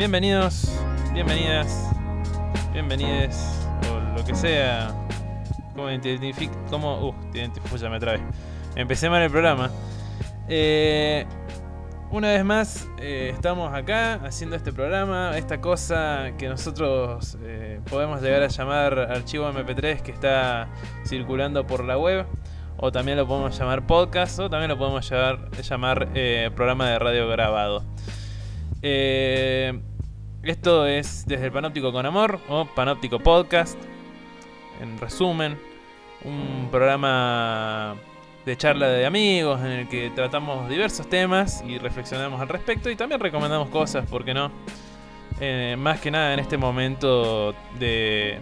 Bienvenidos, bienvenidas, bienvenides, o lo que sea. ¿Cómo te identifico? Ya me trabé. Empecé mal el programa. Una vez más, estamos acá haciendo este programa, esta cosa que nosotros podemos llegar a llamar archivo MP3 que está circulando por la web. O también lo podemos llamar podcast, o también lo podemos llamar programa de radio grabado. Esto es Desde el Panóptico con Amor, o Panóptico Podcast. En resumen, un programa de charla de amigos en el que tratamos diversos temas y reflexionamos al respecto, y también recomendamos cosas, ¿por qué no? Más que nada en este momento de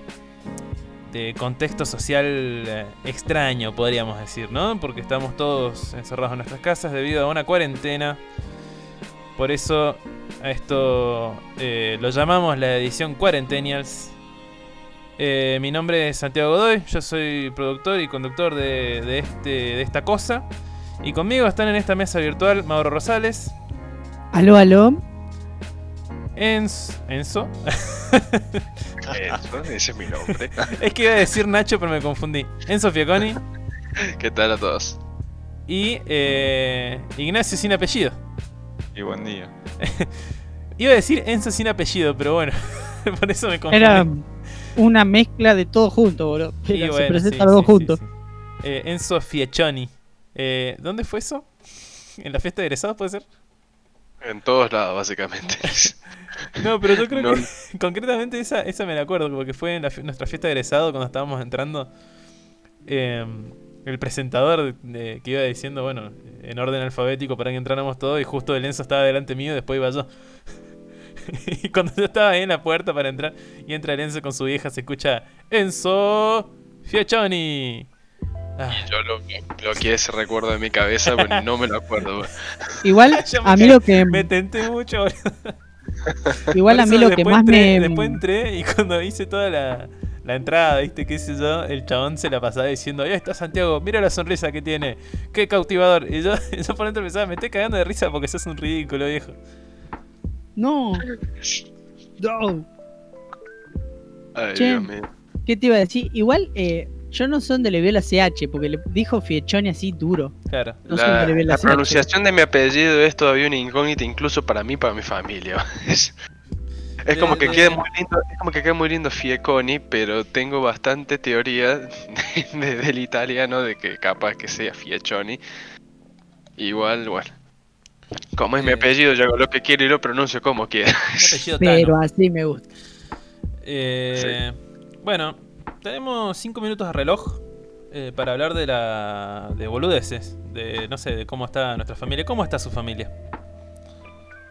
contexto social extraño, podríamos decir, ¿no? Porque estamos todos encerrados en nuestras casas debido a una cuarentena. Por eso a esto lo llamamos la edición Quarentennials. Mi nombre es Santiago Godoy, yo soy productor y conductor de esta cosa. Y conmigo están en esta mesa virtual Mauro Rosales. Aló, aló. Enzo. Enzo, ese es mi nombre. Es que iba a decir Nacho, pero me confundí. Enzo Fiaconi. ¿Qué tal a todos? Y Ignacio sin apellido. Y buen día. Iba a decir Enzo sin apellido, pero bueno, por eso me confundí. Era una mezcla de todo junto, boludo. Sí, Se bueno, presenta los dos juntos. sí. Enzo Fiaconi. ¿Dónde fue eso? ¿En la fiesta de egresados puede ser? En todos lados, básicamente. No, pero yo creo que concretamente esa me la acuerdo, porque fue en nuestra fiesta de egresado cuando estábamos entrando. El presentador que iba diciendo, bueno, en orden alfabético para que entráramos todos, y justo el Enzo estaba delante mío y después iba yo. Y cuando yo estaba ahí en la puerta para entrar y entra el Enzo con su vieja, se escucha Enzo Fiaconi. Y yo lo bloqueé ese recuerdo de mi cabeza, pero no me lo acuerdo. Igual a mí lo que me tenté mucho, boludo. Igual a mí lo que más después entré, y cuando hice toda la entrada, ¿viste? Qué sé yo, el chabón se la pasaba diciendo: ahí está Santiago, mira la sonrisa que tiene, qué cautivador. Y yo por dentro pensaba: me estoy cagando de risa porque sos un ridículo, viejo. No. Ay, Che, Dios mío. ¿qué te iba a decir? Igual yo no sé dónde le veo la CH, porque le dijo Fiaconi así duro. Claro. No sé dónde le veo La CH. pronunciación de mi apellido es todavía una incógnita, incluso para mí, para mi familia. Es como que queda muy lindo, es como que queda muy lindo Fieconi, pero tengo bastante teoría del italiano de que capaz que sea Fiaconi. Igual, bueno. Como es mi apellido, yo hago lo que quiero y lo pronuncio como quiera. Un apellido Pero Tano. así me gusta. Sí. Bueno, tenemos 5 minutos de reloj para hablar de boludeces, no sé, de cómo está nuestra familia. ¿Cómo está su familia?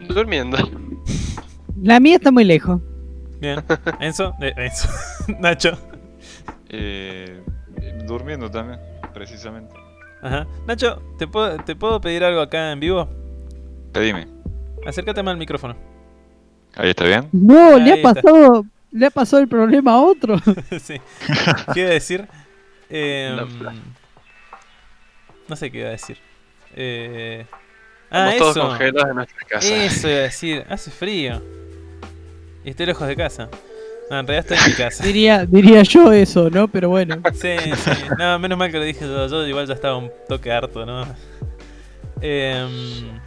Durmiendo. La mía está muy lejos. Bien. Enzo. Nacho. Durmiendo también, precisamente. Ajá. Nacho, ¿te puedo pedir algo acá en vivo? Pedime. Acércate más al micrófono. ¿Ahí está bien? No, Ahí está. le ha pasado el problema a otro. Sí. ¿Qué iba a decir? No sé qué iba a decir. Estamos todos eso. congelados en nuestra casa. Eso iba a decir. Hace frío. Y estoy lejos de casa. No, en realidad estoy en mi casa. Diría yo eso, ¿no? Pero bueno. Sí. No, menos mal que lo dije yo. Yo igual ya estaba un toque harto, ¿no?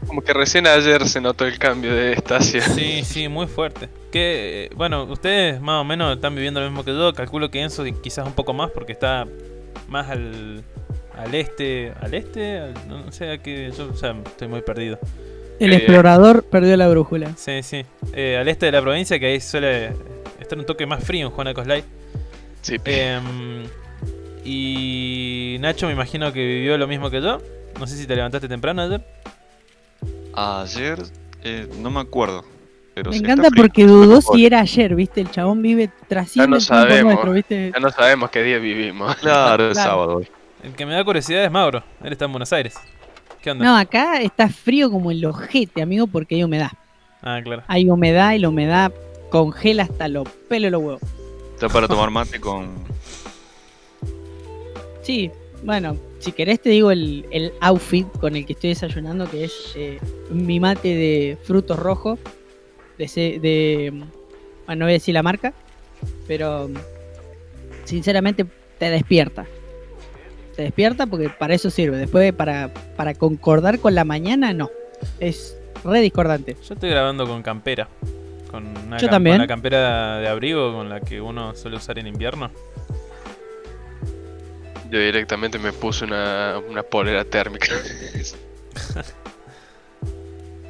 Como que recién ayer se notó el cambio de estación. Sí, muy fuerte. Que bueno, ustedes más o menos están viviendo lo mismo que yo. Calculo que Enzo quizás un poco más porque está más al este. ¿Al este? No sé, a qué. Yo, o sea, estoy muy perdido. El explorador perdió la brújula. Sí. Al este de la provincia, que ahí suele estar un toque más frío en Juana Coslay. Sí. Y Nacho me imagino que vivió lo mismo que yo. No sé si te levantaste temprano ayer. Ayer, no me acuerdo. Pero Me sí encanta está frío. porque dudó si era ayer, ¿viste? El chabón vive trasciende el tiempo nuestro, ¿viste? Ya no sabemos qué día vivimos. Claro, es sábado hoy. El que me da curiosidad es Mauro. Él está en Buenos Aires. ¿Qué onda? No, acá está frío como el ojete, amigo, porque hay humedad. Ah, claro. Hay humedad y la humedad congela hasta los pelos de los huevos. Está para tomar mate con... Sí, bueno, si querés te digo el outfit con el que estoy desayunando, que es mi mate de frutos rojos, bueno, no voy a decir la marca, pero sinceramente te despierta. Te despierta porque para eso sirve. Después para concordar con la mañana, no. Es re discordante. Yo estoy grabando con campera. Con Yo también. Con la campera de abrigo con la que uno suele usar en invierno. Yo directamente me puse una polera térmica.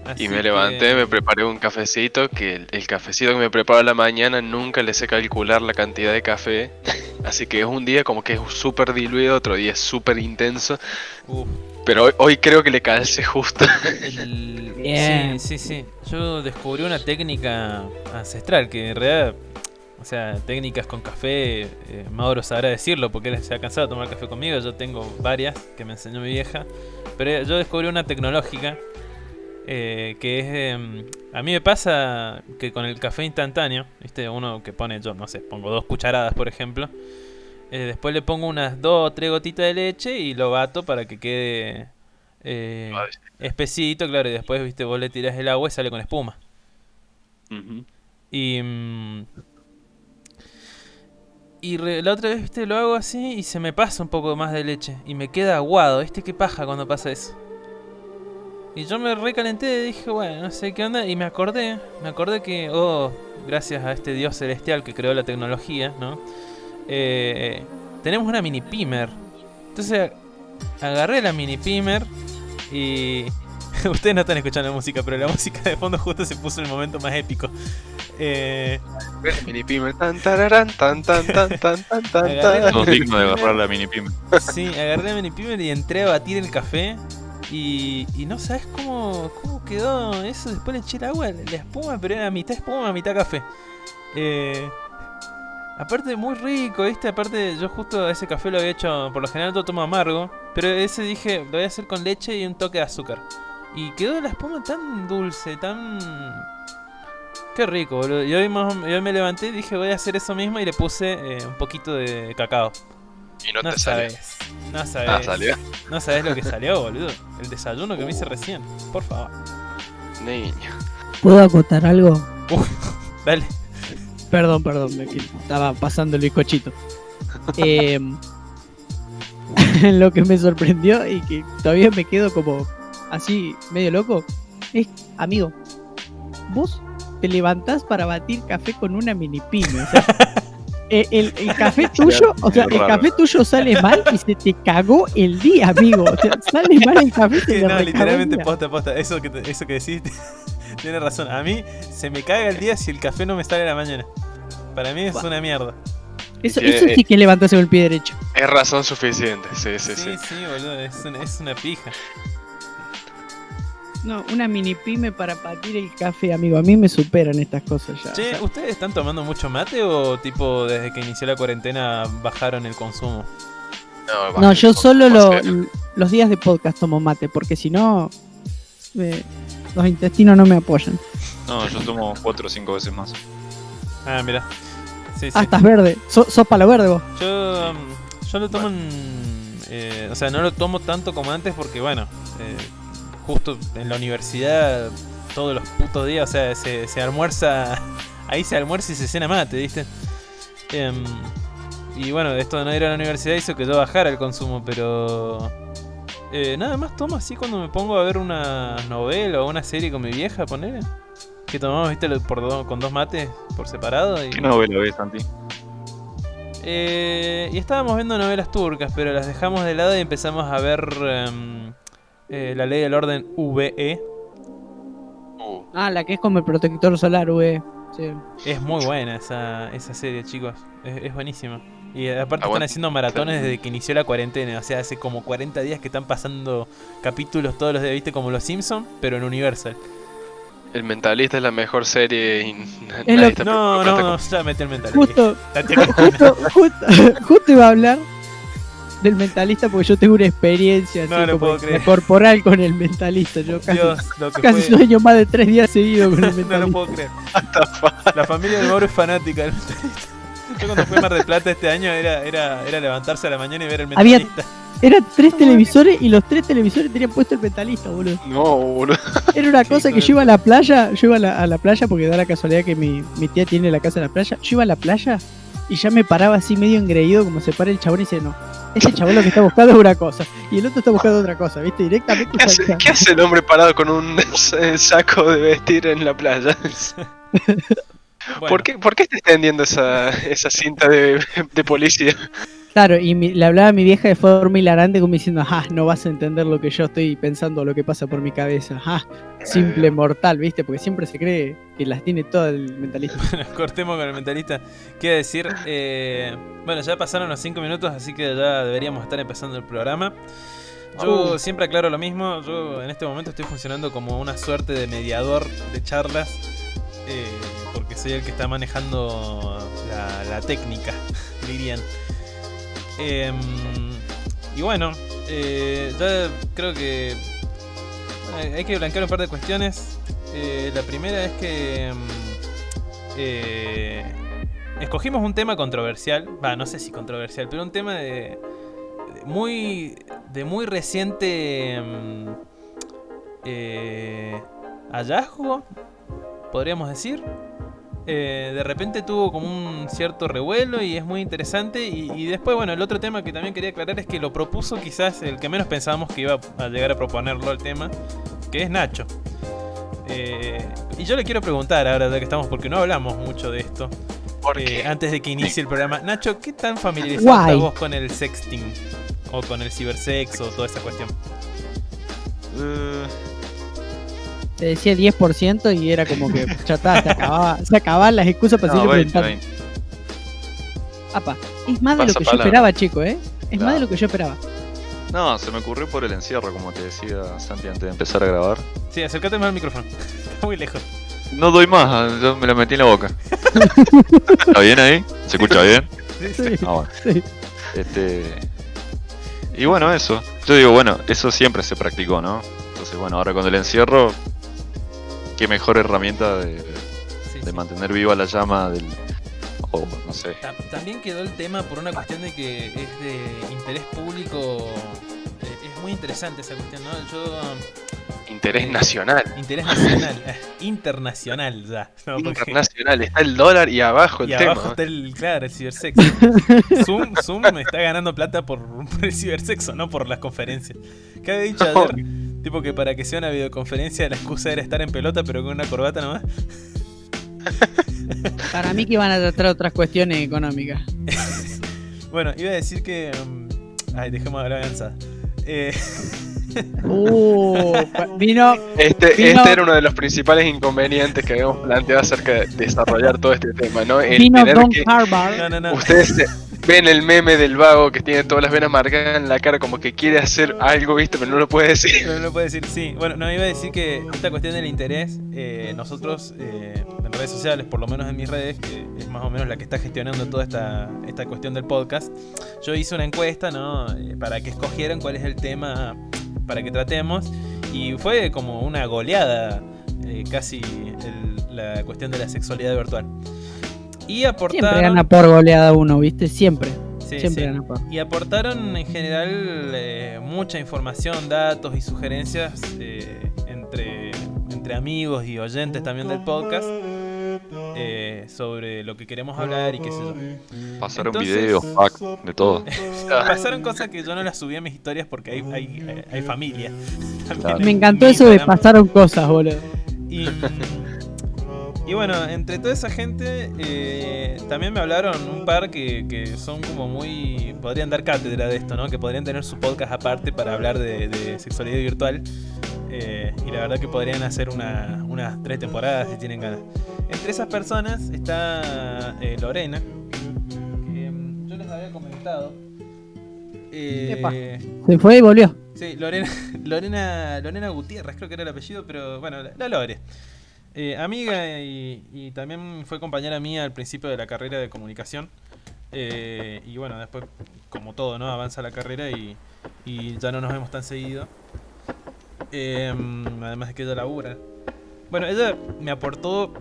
Así Y me levanté, que- me preparé un cafecito, que el cafecito que me preparo a la mañana nunca le sé calcular la cantidad de café. Así que es un día como que es súper diluido, otro día es súper intenso. Uf, Pero hoy creo que le calce justo. Bien. Sí. Yo descubrí una técnica ancestral que en realidad, o sea, técnicas con café, Mauro sabrá decirlo porque él se ha cansado de tomar café conmigo. Yo tengo varias que me enseñó mi vieja. Pero yo descubrí una tecnológica que es... a mí me pasa que con el café instantáneo, ¿viste? Uno que pone, yo no sé, pongo 2 cucharadas por ejemplo. Después le pongo unas 2 o 3 gotitas de leche y lo bato para que quede espesito, claro. Y después, viste, vos le tirás el agua y sale con espuma. Ujú. La otra vez, viste, lo hago así y se me pasa un poco más de leche. Y me queda aguado, viste, qué paja cuando pasa eso. Y yo me recalenté y dije, bueno, no sé qué onda. Y me acordé que, gracias a este dios celestial que creó la tecnología, ¿no? Tenemos una mini pimer. Entonces agarré la mini pimer y... Ustedes no están escuchando la música, pero la música de fondo justo se puso en el momento más épico. Mini pimer, tan tararán, tan tan tan tan tan tan Agarré tan. Sos digno de agarrar la mini pyme. Sí, agarré la mini pimer y entré a batir el café. Y no sabes cómo quedó eso. Después le eché el agua, la espuma, pero era mitad espuma, mitad café. Aparte muy rico, ¿viste? Aparte yo justo ese café lo había hecho, por lo general yo tomo amargo, pero ese dije, lo voy a hacer con leche y un toque de azúcar. Y quedó la espuma tan dulce, tan... Qué rico, boludo. Y hoy me levanté y dije, voy a hacer eso mismo y le puse un poquito de cacao. Y no No te sale. sabes, no Ah, sabes. salió. No sabes lo que salió, boludo. El desayuno que me hice recién, por favor. Niño. ¿Puedo acotar algo? Dale. Perdón, que estaba pasando el bizcochito. Lo que me sorprendió y que todavía me quedo como así medio loco es, amigo, vos te levantás para batir café con una mini pyme. O sea, el café tuyo, o sea, el café tuyo sale mal y se te cagó el día, amigo. O sea, sale mal el café y se Que le no, recagó el literalmente día. posta. Eso que decís, tienes razón. A mí se me caga el día si el café no me sale a la mañana. Para mí es una mierda. Eso sí que levantarse con el pie derecho. Es razón suficiente, sí. Sí, boludo, es una pija. No, una mini pyme para batir el café, amigo. A mí me superan estas cosas ya. Che, O sea, ¿ustedes están tomando mucho mate o tipo desde que inició la cuarentena bajaron el consumo? no, yo solo lo los días de podcast tomo mate, porque si no, los intestinos no me apoyan. No, yo tomo 4 o 5 veces más. Ah, mira. Sí. Ah, estás verde. Sos palo verde vos. Yo lo tomo o sea, no lo tomo tanto como antes porque, bueno, justo en la universidad todos los putos días, o sea, se almuerza, ahí se almuerza y se cena mate, ¿viste? Y bueno, esto de no ir a la universidad hizo que yo bajara el consumo, pero... nada más tomo así cuando me pongo a ver una novela o una serie con mi vieja, ponele. Que tomamos, ¿viste? Con 2 mates por separado. ¿Qué novela ves, Santi? Y estábamos viendo novelas turcas, pero las dejamos de lado y empezamos a ver La Ley del Orden VE. Ah, la que es como el protector solar, güey. Sí. Es muy buena esa serie, chicos. Es buenísima. Y aparte están Aguanta. haciendo maratones desde que inició la cuarentena. O sea, hace como 40 días que están pasando capítulos todos los días, ¿viste? Como los Simpsons, pero en Universal. El Mentalista es la mejor serie y Es nadie lo- está No, ya mete el mental. Justo iba a hablar del mentalista porque yo tengo una experiencia No así lo como puedo creer. corporal con el mentalista. Yo casi, Dios, lo que casi fue. sueño más de 3 días seguidos con el No lo mentalista. puedo creer. La familia de Mauro es fanática del mentalista. Yo cuando fui a Mar del Plata este año era levantarse a la mañana y ver el Había- Mentalista. Eran 3 televisores y los 3 televisores tenían puesto el Mentalista, boludo. No, boludo. Era una cosa Hijo que de yo iba a la playa, a la playa porque da la casualidad que mi tía tiene la casa en la playa. Yo iba a la playa y ya me paraba así medio engreído, como se para el chabón y dice, no, este chabón lo que está buscando es una cosa y el otro está buscando otra cosa, ¿viste? Directamente. ¿Qué hace el hombre parado con un saco de vestir en la playa? Bueno, ¿Por qué está extendiendo esa cinta de policía? Claro, y le hablaba a mi vieja de forma hilarante como diciendo, no vas a entender lo que yo estoy pensando, lo que pasa por mi cabeza. Simple mortal, ¿viste? Porque siempre se cree que las tiene todo el Mentalista. cortemos con el Mentalista. Quiero decir, bueno, ya pasaron los 5 minutos, así que ya deberíamos estar empezando el programa. Yo siempre aclaro lo mismo, yo en este momento estoy funcionando como una suerte de mediador de charlas, porque soy el que está manejando la técnica, dirían. Y bueno, ya creo que hay que blanquear un par de cuestiones. La primera es que escogimos un tema controversial, no sé si controversial, pero un tema de muy reciente hallazgo, podríamos decir. De repente tuvo como un cierto revuelo y es muy interesante. Y después, bueno, el otro tema que también quería aclarar es que lo propuso quizás el que menos pensábamos que iba a llegar a proponerlo el tema, que es Nacho. Y yo le quiero preguntar ahora, ya que estamos, porque no hablamos mucho de esto. Antes de que inicie el programa, Nacho, ¿qué tan familiarizado estás vos con el sexting? O con el cibersex o toda esa cuestión. Te decía 10% y era como que ya está, se acababan las excusas para seguir preguntando. 20. Apa, es más de lo Pasa que yo palabra. esperaba, chico, Es Claro. más de lo que yo esperaba. No, se me ocurrió por el encierro, como te decía Santi antes de empezar a grabar. Sí, acércate más al micrófono. Está muy lejos. No doy más, yo me lo metí en la boca. ¿Está bien ahí? ¿Se escucha bien? Sí, Ah, bueno. sí. Y bueno, eso. Yo digo, bueno, eso siempre se practicó, ¿no? Entonces, bueno, ahora con el encierro, qué mejor herramienta de Sí. mantener viva la llama del... O no sé. También quedó el tema por una cuestión de que es de interés público. Es muy interesante esa cuestión, ¿no? Interés nacional. Interés nacional, internacional ya. No, porque- Internacional. Está el dólar y abajo el y tema. abajo está el cibersex. Zoom me está ganando plata por el cibersexo, no por las conferencias. ¿Qué había dicho No. ayer? Tipo que para que sea una videoconferencia la excusa era estar en pelota pero con una corbata nomás. Para mí que iban a tratar otras cuestiones económicas. Bueno, iba a decir que... ay, dejemos de hablar avanzada. Vino. Este era uno de los principales inconvenientes que habíamos planteado acerca de desarrollar todo este tema, ¿no? El Vino tener Don que Harbaugh. No. ustedes ven el meme del vago que tiene todas las venas marcadas en la cara como que quiere hacer algo, ¿viste? Pero no lo puede decir. Pero no lo puedo decir, sí. Bueno, no, iba a decir que esta cuestión del interés, nosotros en redes sociales, por lo menos en mis redes, que es más o menos la que está gestionando toda esta cuestión del podcast, yo hice una encuesta, ¿no? Para que escogieran cuál es el tema para que tratemos, y fue como una goleada casi la cuestión de la sexualidad virtual. Y aportaron... Siempre gana por goleada uno, ¿viste? Siempre. Sí, Siempre sí. gana por. Y aportaron en general mucha información, datos y sugerencias entre amigos y oyentes también del podcast sobre lo que queremos hablar y qué sé yo. Pasaron Entonces- videos, facts, de todo. Pasaron cosas que yo no las subí a mis historias porque hay familia. También Claro. en Me encantó mi eso de Instagram. pasaron cosas, boludo. Y bueno, entre toda esa gente también me hablaron un par que son como muy... podrían dar cátedra de esto, ¿no? Que podrían tener su podcast aparte para hablar de sexualidad virtual. Y la verdad que podrían hacer unas 3 temporadas si tienen ganas. Entre esas personas está Lorena, que yo les había comentado. Epa. Se fue y volvió. Sí, Lorena Gutiérrez, creo que era el apellido, pero bueno, la Lore. Amiga y también fue compañera mía al principio de la carrera de comunicación. Y bueno, después, como todo, ¿no? Avanza la carrera y ya no nos vemos tan seguido. Además de que ella labura. Bueno, ella me aportó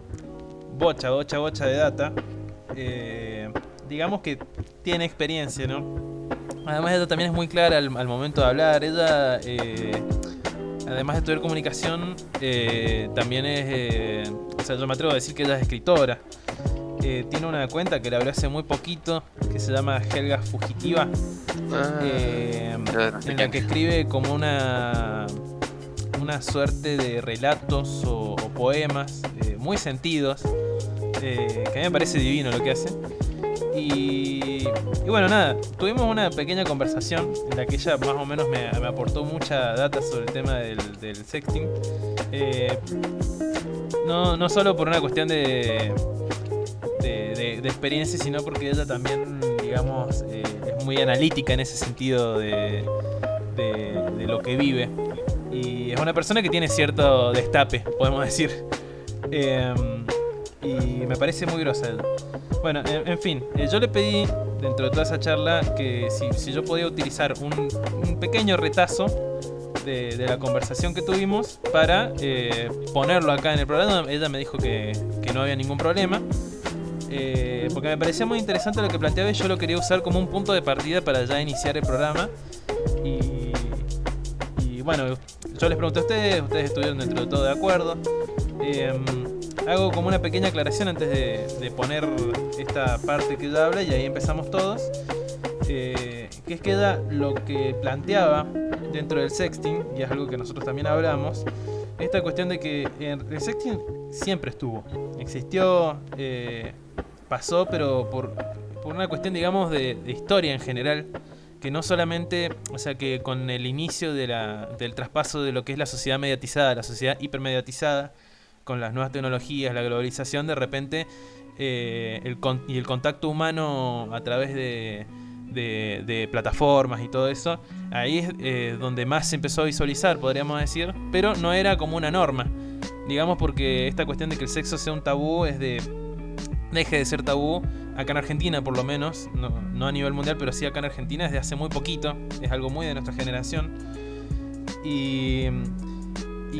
bocha de data. digamos que tiene experiencia, ¿no? Además ella también es muy clara al momento de hablar. Ella, además de estudiar comunicación, también es... o sea, yo me atrevo a decir que ella es escritora. Tiene una cuenta que la abrió hace muy poquito, que se llama Helga Fugitiva, en la que escribe como una suerte de relatos o poemas muy sentidos, que a mí me parece divino lo que hace. Y bueno, nada, tuvimos una pequeña conversación en la que ella más o menos me aportó mucha data sobre el tema del sexting. No solo por una cuestión de experiencia, sino porque ella también, digamos, es muy analítica en ese sentido de lo que vive. Y es una persona que tiene cierto destape, podemos decir. Y me parece muy grosa ella. Bueno, en fin, yo le pedí, dentro de toda esa charla, que si yo podía utilizar un pequeño retazo de la conversación que tuvimos para ponerlo acá en el programa. Ella me dijo que no había ningún problema, porque me parecía muy interesante lo que planteaba y yo lo quería usar como un punto de partida para ya iniciar el programa. Y bueno, yo les pregunté a ustedes estuvieron dentro de todo de acuerdo. Hago como una pequeña aclaración antes de poner esta parte que ella habla y ahí empezamos todos. Que es que ella lo que planteaba dentro del sexting, y es algo que nosotros también hablamos, esta cuestión de que el sexting siempre estuvo, existió, pasó, pero por una cuestión, digamos, de historia en general, que no solamente, o sea, que con el inicio del traspaso de lo que es la sociedad mediatizada, la sociedad hipermediatizada, con las nuevas tecnologías, la globalización, de repente el contacto humano a través de plataformas y todo eso, ahí es donde más se empezó a visualizar, podríamos decir, pero no era como una norma, digamos, porque esta cuestión de que el sexo sea un tabú deje de ser tabú acá en Argentina, por lo menos, no a nivel mundial, pero sí acá en Argentina desde hace muy poquito, es algo muy de nuestra generación, y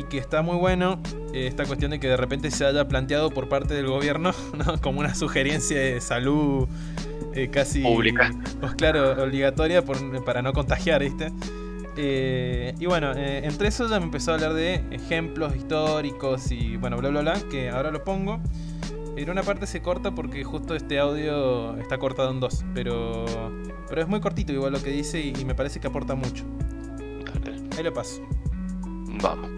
que está muy bueno esta cuestión de que de repente se haya planteado por parte del gobierno, ¿no? Como una sugerencia de salud casi pública, pues claro, obligatoria para no contagiar, ¿viste? Y bueno, entre eso ya me empezó a hablar de ejemplos históricos y bueno, bla bla bla, que ahora lo pongo. En una parte se corta porque justo este audio está cortado en dos, pero es muy cortito igual lo que dice y me parece que aporta mucho. Dale. Ahí lo paso. Vamos.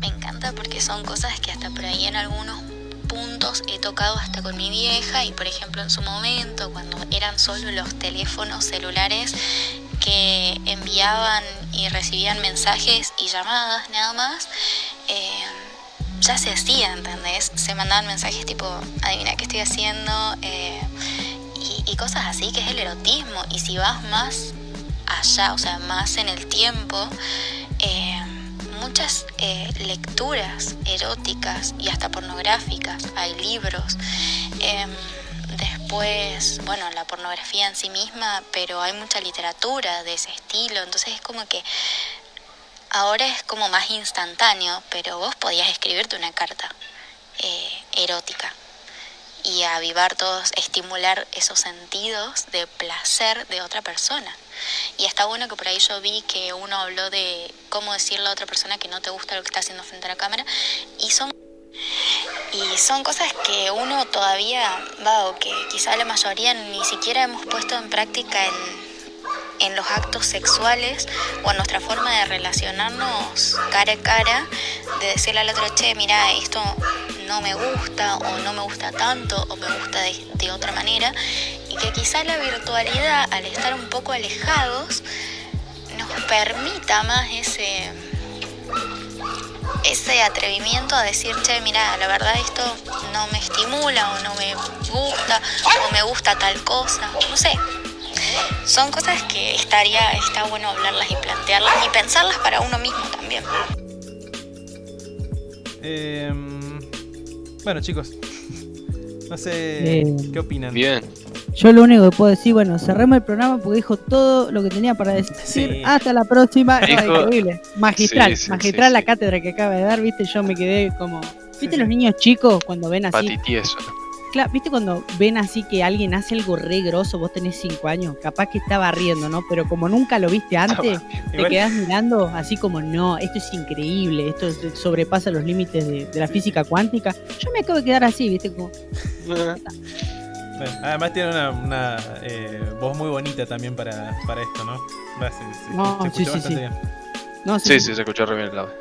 Me encanta porque son cosas que hasta por ahí en algunos puntos he tocado hasta con mi vieja, y por ejemplo en su momento cuando eran solo los teléfonos celulares que enviaban y recibían mensajes y llamadas nada más, ya se hacía, ¿entendés? Se mandaban mensajes tipo, adivina qué estoy haciendo, y cosas así, que es el erotismo. Y si vas más allá, o sea, más en el tiempo, muchas lecturas eróticas y hasta pornográficas, hay libros. Después, bueno, la pornografía en sí misma, pero hay mucha literatura de ese estilo, entonces es como que ahora es como más instantáneo, pero vos podías escribirte una carta erótica y avivar todos, estimular esos sentidos de placer de otra persona. Y está bueno que por ahí yo vi que uno habló de cómo decirle a otra persona que no te gusta lo que está haciendo frente a la cámara, y son cosas que uno todavía o que quizá la mayoría ni siquiera hemos puesto en práctica en los actos sexuales o en nuestra forma de relacionarnos cara a cara, de decirle al otro, che, mira, esto no me gusta, o no me gusta tanto, o me gusta de otra manera, y que quizá la virtualidad, al estar un poco alejados, nos permita más ese atrevimiento a decir, che, mira, la verdad esto no me estimula, o no me gusta, o me gusta tal cosa, no sé. Son cosas que está bueno hablarlas y plantearlas y pensarlas para uno mismo también. Bueno, chicos, no sé qué opinan. Bien. Yo lo único que puedo decir, bueno, cerremos el programa porque dijo todo lo que tenía para decir. Sí. Hasta la próxima. Dijo- Increíble. Magistral, Sí, magistral sí, sí. cátedra que acaba de dar, viste, yo me quedé como... ¿Viste Sí. los niños chicos cuando ven así? Patitieso. Claro, ¿viste cuando ven así que alguien hace algo re grosso, vos tenés 5 años, capaz que está barriendo, ¿no? Pero como nunca lo viste antes, te Igual- quedás mirando así como, no, esto es increíble, esto sobrepasa los límites de la física cuántica. Yo me acabo de quedar así, ¿viste? Como, Bueno, además tiene una voz muy bonita también para esto, ¿no? No, Se sí, escucha sí, bastante sí. bien. no, Sí, sí, se escuchó re bien el audio.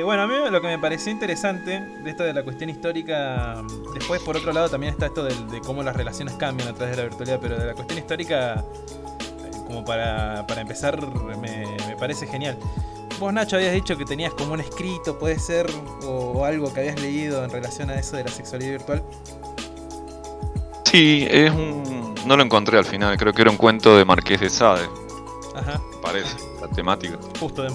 Bueno, a mí lo que me pareció interesante de esto de la cuestión histórica, después por otro lado también está esto de cómo las relaciones cambian a través de la virtualidad, pero de la cuestión histórica, como para empezar, me parece genial. Vos, Nacho, habías dicho que tenías como un escrito, puede ser, o algo que habías leído en relación a eso de la sexualidad virtual. Sí, no lo encontré al final, creo que era un cuento de Marqués de Sade, Ajá, me parece, la temática. justo de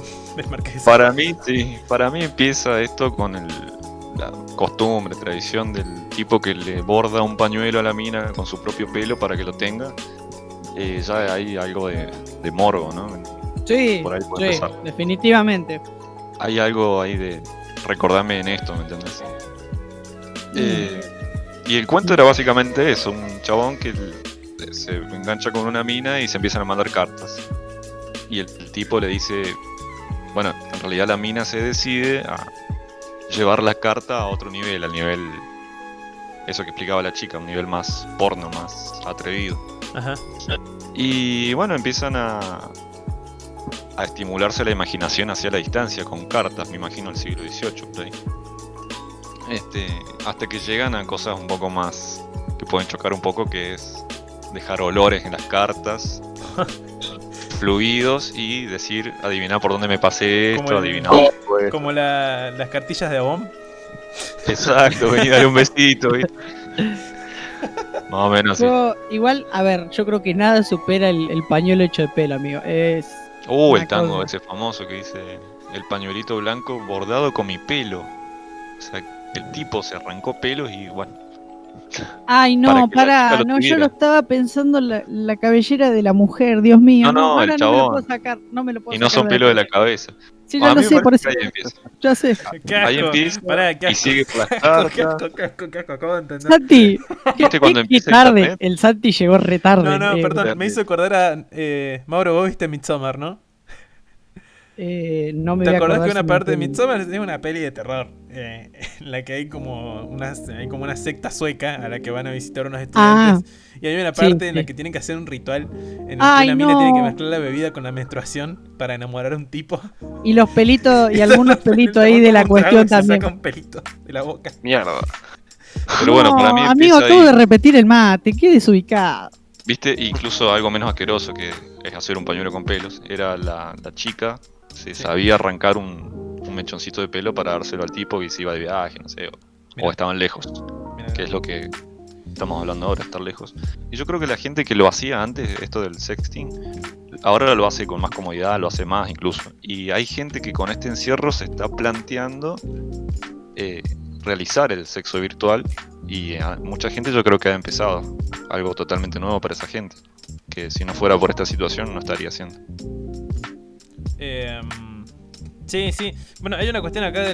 Marqués. Para mí, sí, para mí empieza esto con la costumbre, tradición del tipo que le borda un pañuelo a la mina con su propio pelo para que lo tenga. Ya hay algo de morbo, ¿no? sí, Por ahí puede sí, empezar. definitivamente. Hay algo ahí de recordarme en esto, ¿me entendés? Y el cuento era básicamente eso, un chabón que se engancha con una mina y se empiezan a mandar cartas. Y el tipo le dice, bueno, en realidad la mina se decide a llevar la carta a otro nivel, al nivel, eso que explicaba la chica, un nivel más porno, más atrevido. Ajá. Y bueno, empiezan a estimularse la imaginación hacia la distancia con cartas, me imagino el siglo XVIII, por ahí. Hasta que llegan a cosas un poco más que pueden chocar un poco, que es dejar olores en las cartas, fluidos, y decir, adivinar por dónde me pasé esto, Como el- adivinar dónde fue esto. Como las cartillas de Avon. Exacto, vení, dale un besito, ¿viste? Más o menos así. Yo, igual, a ver, yo creo que nada supera el pañuelo hecho de pelo, amigo. Es El una tango cosa. ese famoso que dice, el pañuelito blanco bordado con mi pelo. O sea, el tipo se arrancó pelos y bueno. Ay, para no, que la chica pará, lo no, yo tuviera. lo estaba pensando en la cabellera de la mujer, Dios mío. No, No, el ahora no me lo chabón. puedo sacar, no me lo puedo Y no sacar son pelos de la cabeza. Sí, A ya lo mí me sé, por parece eso, que ahí empieza. ya sé. Qué Ahí asco. empieza Pará, qué y asco. sigue por las Qué cartas. asco, acabo de entender. Santi, ¿Viste cuando qué empieza tarde, internet? el Santi llegó re tarde. No, perdón, me Terrible. hizo acordar a Mauro, vos viste Midsommar, ¿no? No me ¿Te voy a acordás acordar que si una me parte de entienden. Midsommar es una peli de terror? En la que hay como una secta sueca a la que van a visitar unos estudiantes. Y hay una parte en la sí. que tienen que hacer un ritual en el que Ay, una mina tiene que no. mezclar la bebida con la menstruación para enamorar a un tipo. Y los pelitos, y está algunos el pelitos ahí chabón de la toma un trago cuestión y se también. saca un pelito de la boca. Mierda. Pero bueno, para mí amigo, empieza acabo ahí. de repetir el mate, qué desubicado. ¿Viste? Incluso algo menos asqueroso que es hacer un pañuelo con pelos. Era la chica, se Sí. sabía arrancar un mechoncito de pelo para dárselo al tipo que se iba de viaje, no sé. Mirá. O estaban lejos, Mirá. que es lo que estamos hablando ahora, estar lejos. Y yo creo que la gente que lo hacía antes, esto del sexting, ahora lo hace con más comodidad, lo hace más incluso. Y hay gente que con este encierro se está planteando realizar el sexo virtual, y mucha gente yo creo que ha empezado algo totalmente nuevo para esa gente, que si no fuera por esta situación no estaría haciendo. Sí, sí. Bueno, hay una cuestión acá que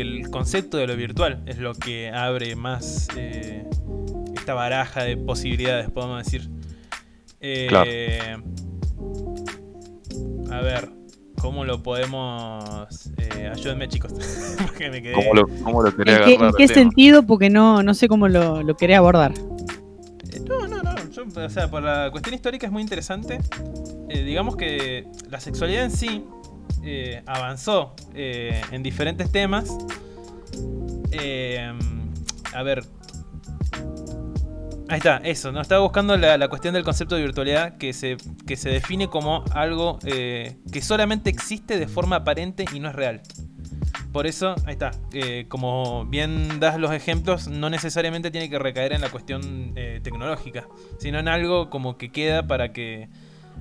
el concepto de lo virtual es lo que abre más esta baraja de posibilidades, podemos decir. Claro. A ver, ¿cómo lo podemos...? Ayúdenme, chicos. Porque me quedé... ¿Cómo lo quería ¿En agarrar qué el tema? sentido? Porque no sé cómo lo quería abordar. No. O sea, por la cuestión histórica es muy interesante. Digamos que la sexualidad en sí avanzó en diferentes temas. A ver. Ahí está, eso. No estaba buscando la cuestión del concepto de virtualidad que se define como algo que solamente existe de forma aparente y no es real. Por eso, ahí está, como bien das los ejemplos, no necesariamente tiene que recaer en la cuestión tecnológica, sino en algo como que queda para que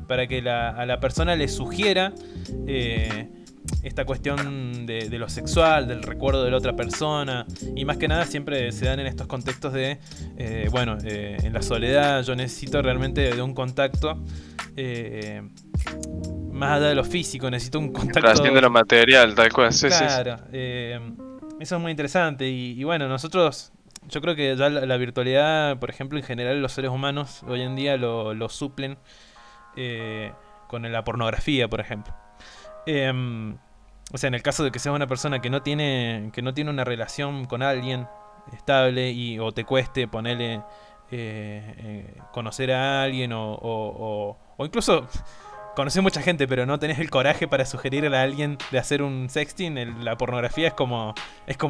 a la persona le sugiera esta cuestión de lo sexual, del recuerdo de la otra persona, y más que nada siempre se dan en estos contextos de, en la soledad yo necesito realmente de un contacto. Más allá de lo físico, necesito un contacto. Trasciende lo material, tal cual. Sí, Claro, eso es muy interesante. Y bueno, nosotros yo creo que ya la virtualidad, por ejemplo, en general los seres humanos hoy en día lo suplen con la pornografía, por ejemplo. O sea, en el caso de que seas una persona que no tiene una relación con alguien estable o te cueste ponerle conocer a alguien o incluso conocer mucha gente, pero no tenés el coraje para sugerirle a alguien de hacer un sexting, la pornografía es como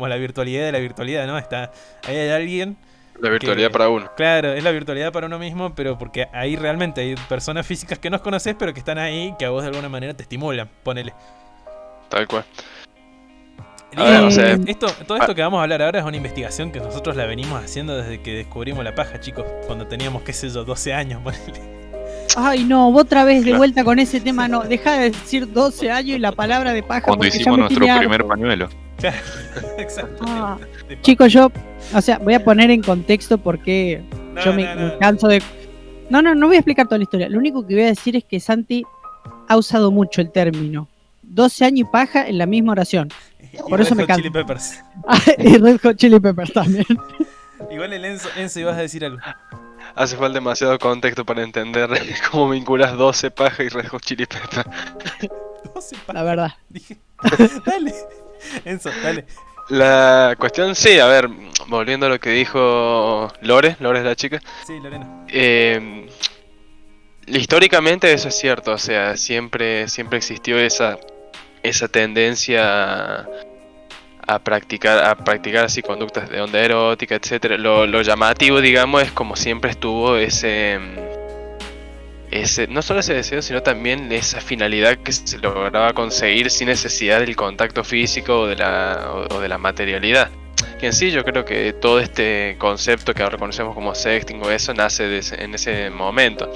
la virtualidad de la virtualidad, ¿no? Ahí hay alguien. La virtualidad para uno. Claro, es la virtualidad para uno mismo, pero porque ahí realmente hay personas físicas que no conoces, pero que están ahí, que a vos de alguna manera te estimulan, ponele. Tal cual. Digamos, todo esto que vamos a hablar ahora es una investigación que nosotros la venimos haciendo desde que descubrimos la paja, chicos, cuando teníamos, qué sé yo, 12 años, ponele. Ay, no, vos otra vez de vuelta con ese tema, no, deja de decir 12 años y la palabra de paja. Cuando hicimos nuestro primer pañuelo. Exacto. Chicos, o sea, voy a poner en contexto porque me canso de... No voy a explicar toda la historia. Lo único que voy a decir es que Santi ha usado mucho el término 12 años y paja en la misma oración. Por eso me canso. Chili Peppers. Y Red Hot Chili Peppers también. Igual el Enzo ibas a decir algo. Hace falta demasiado contexto para entender cómo vinculas 12 paja y Red Hot Chili Peppers. 12 paja. La verdad. Dije, dale. Enzo, dale. La cuestión, sí, a ver, volviendo a lo que dijo Lore es la chica. Sí, Lorena. Históricamente eso es cierto, o sea, siempre existió esa tendencia a practicar así conductas de onda erótica, etcétera. Lo llamativo, digamos, es como siempre estuvo ese no solo ese deseo, sino también esa finalidad que se lograba conseguir sin necesidad del contacto físico o de la materialidad. Que en sí yo creo que todo este concepto que ahora conocemos como sexting o eso nace en ese momento.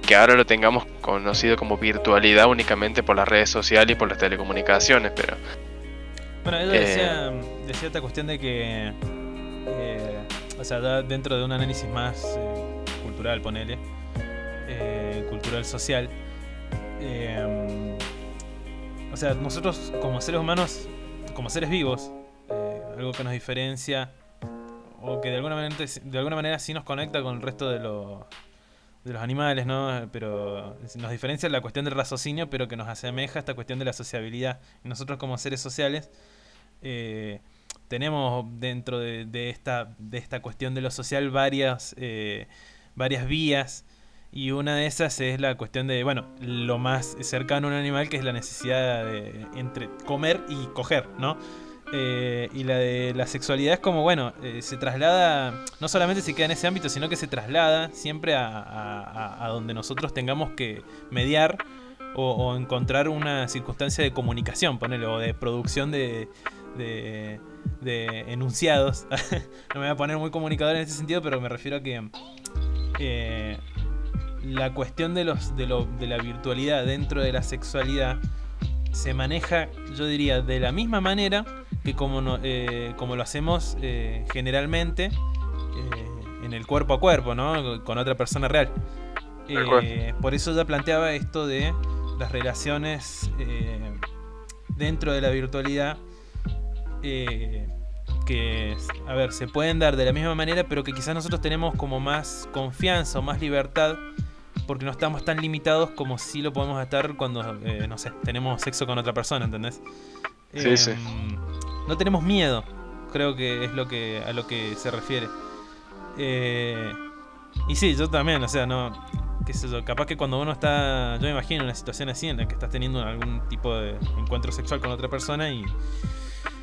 Que ahora lo tengamos conocido como virtualidad únicamente por las redes sociales y por las telecomunicaciones, pero... Bueno, ella decía esta cuestión de que, o sea, dentro de un análisis más cultural, ponele, cultural social, o sea, nosotros como seres humanos, como seres vivos, algo que nos diferencia o que de alguna manera sí nos conecta con el resto de los animales, ¿no? Pero nos diferencia la cuestión del raciocinio, pero que nos asemeja esta cuestión de la sociabilidad. Y nosotros como seres sociales tenemos dentro de esta cuestión de lo social varias vías, y una de esas es la cuestión de, bueno, lo más cercano a un animal, que es la necesidad de entre comer y coger, ¿no? Y la de la sexualidad es como, bueno, se traslada, no solamente se queda en ese ámbito, sino que se traslada siempre a donde nosotros tengamos que mediar o encontrar una circunstancia de comunicación, ponele, o de producción de enunciados. No me voy a poner muy comunicador en ese sentido, pero me refiero a que la cuestión de la virtualidad dentro de la sexualidad se maneja, yo diría, de la misma manera que como lo hacemos generalmente en el cuerpo a cuerpo, ¿no? Con otra persona real. Por eso ya planteaba esto de las relaciones dentro de la virtualidad, que, a ver, se pueden dar de la misma manera, pero que quizás nosotros tenemos como más confianza o más libertad, porque no estamos tan limitados como si lo podemos estar cuando, no sé, tenemos sexo con otra persona, ¿entendés? Sí. No tenemos miedo, creo que es a lo que se refiere. Y sí, yo también, o sea, no, qué sé yo, capaz que cuando uno está, yo me imagino una situación así en la que estás teniendo algún tipo de encuentro sexual con otra persona y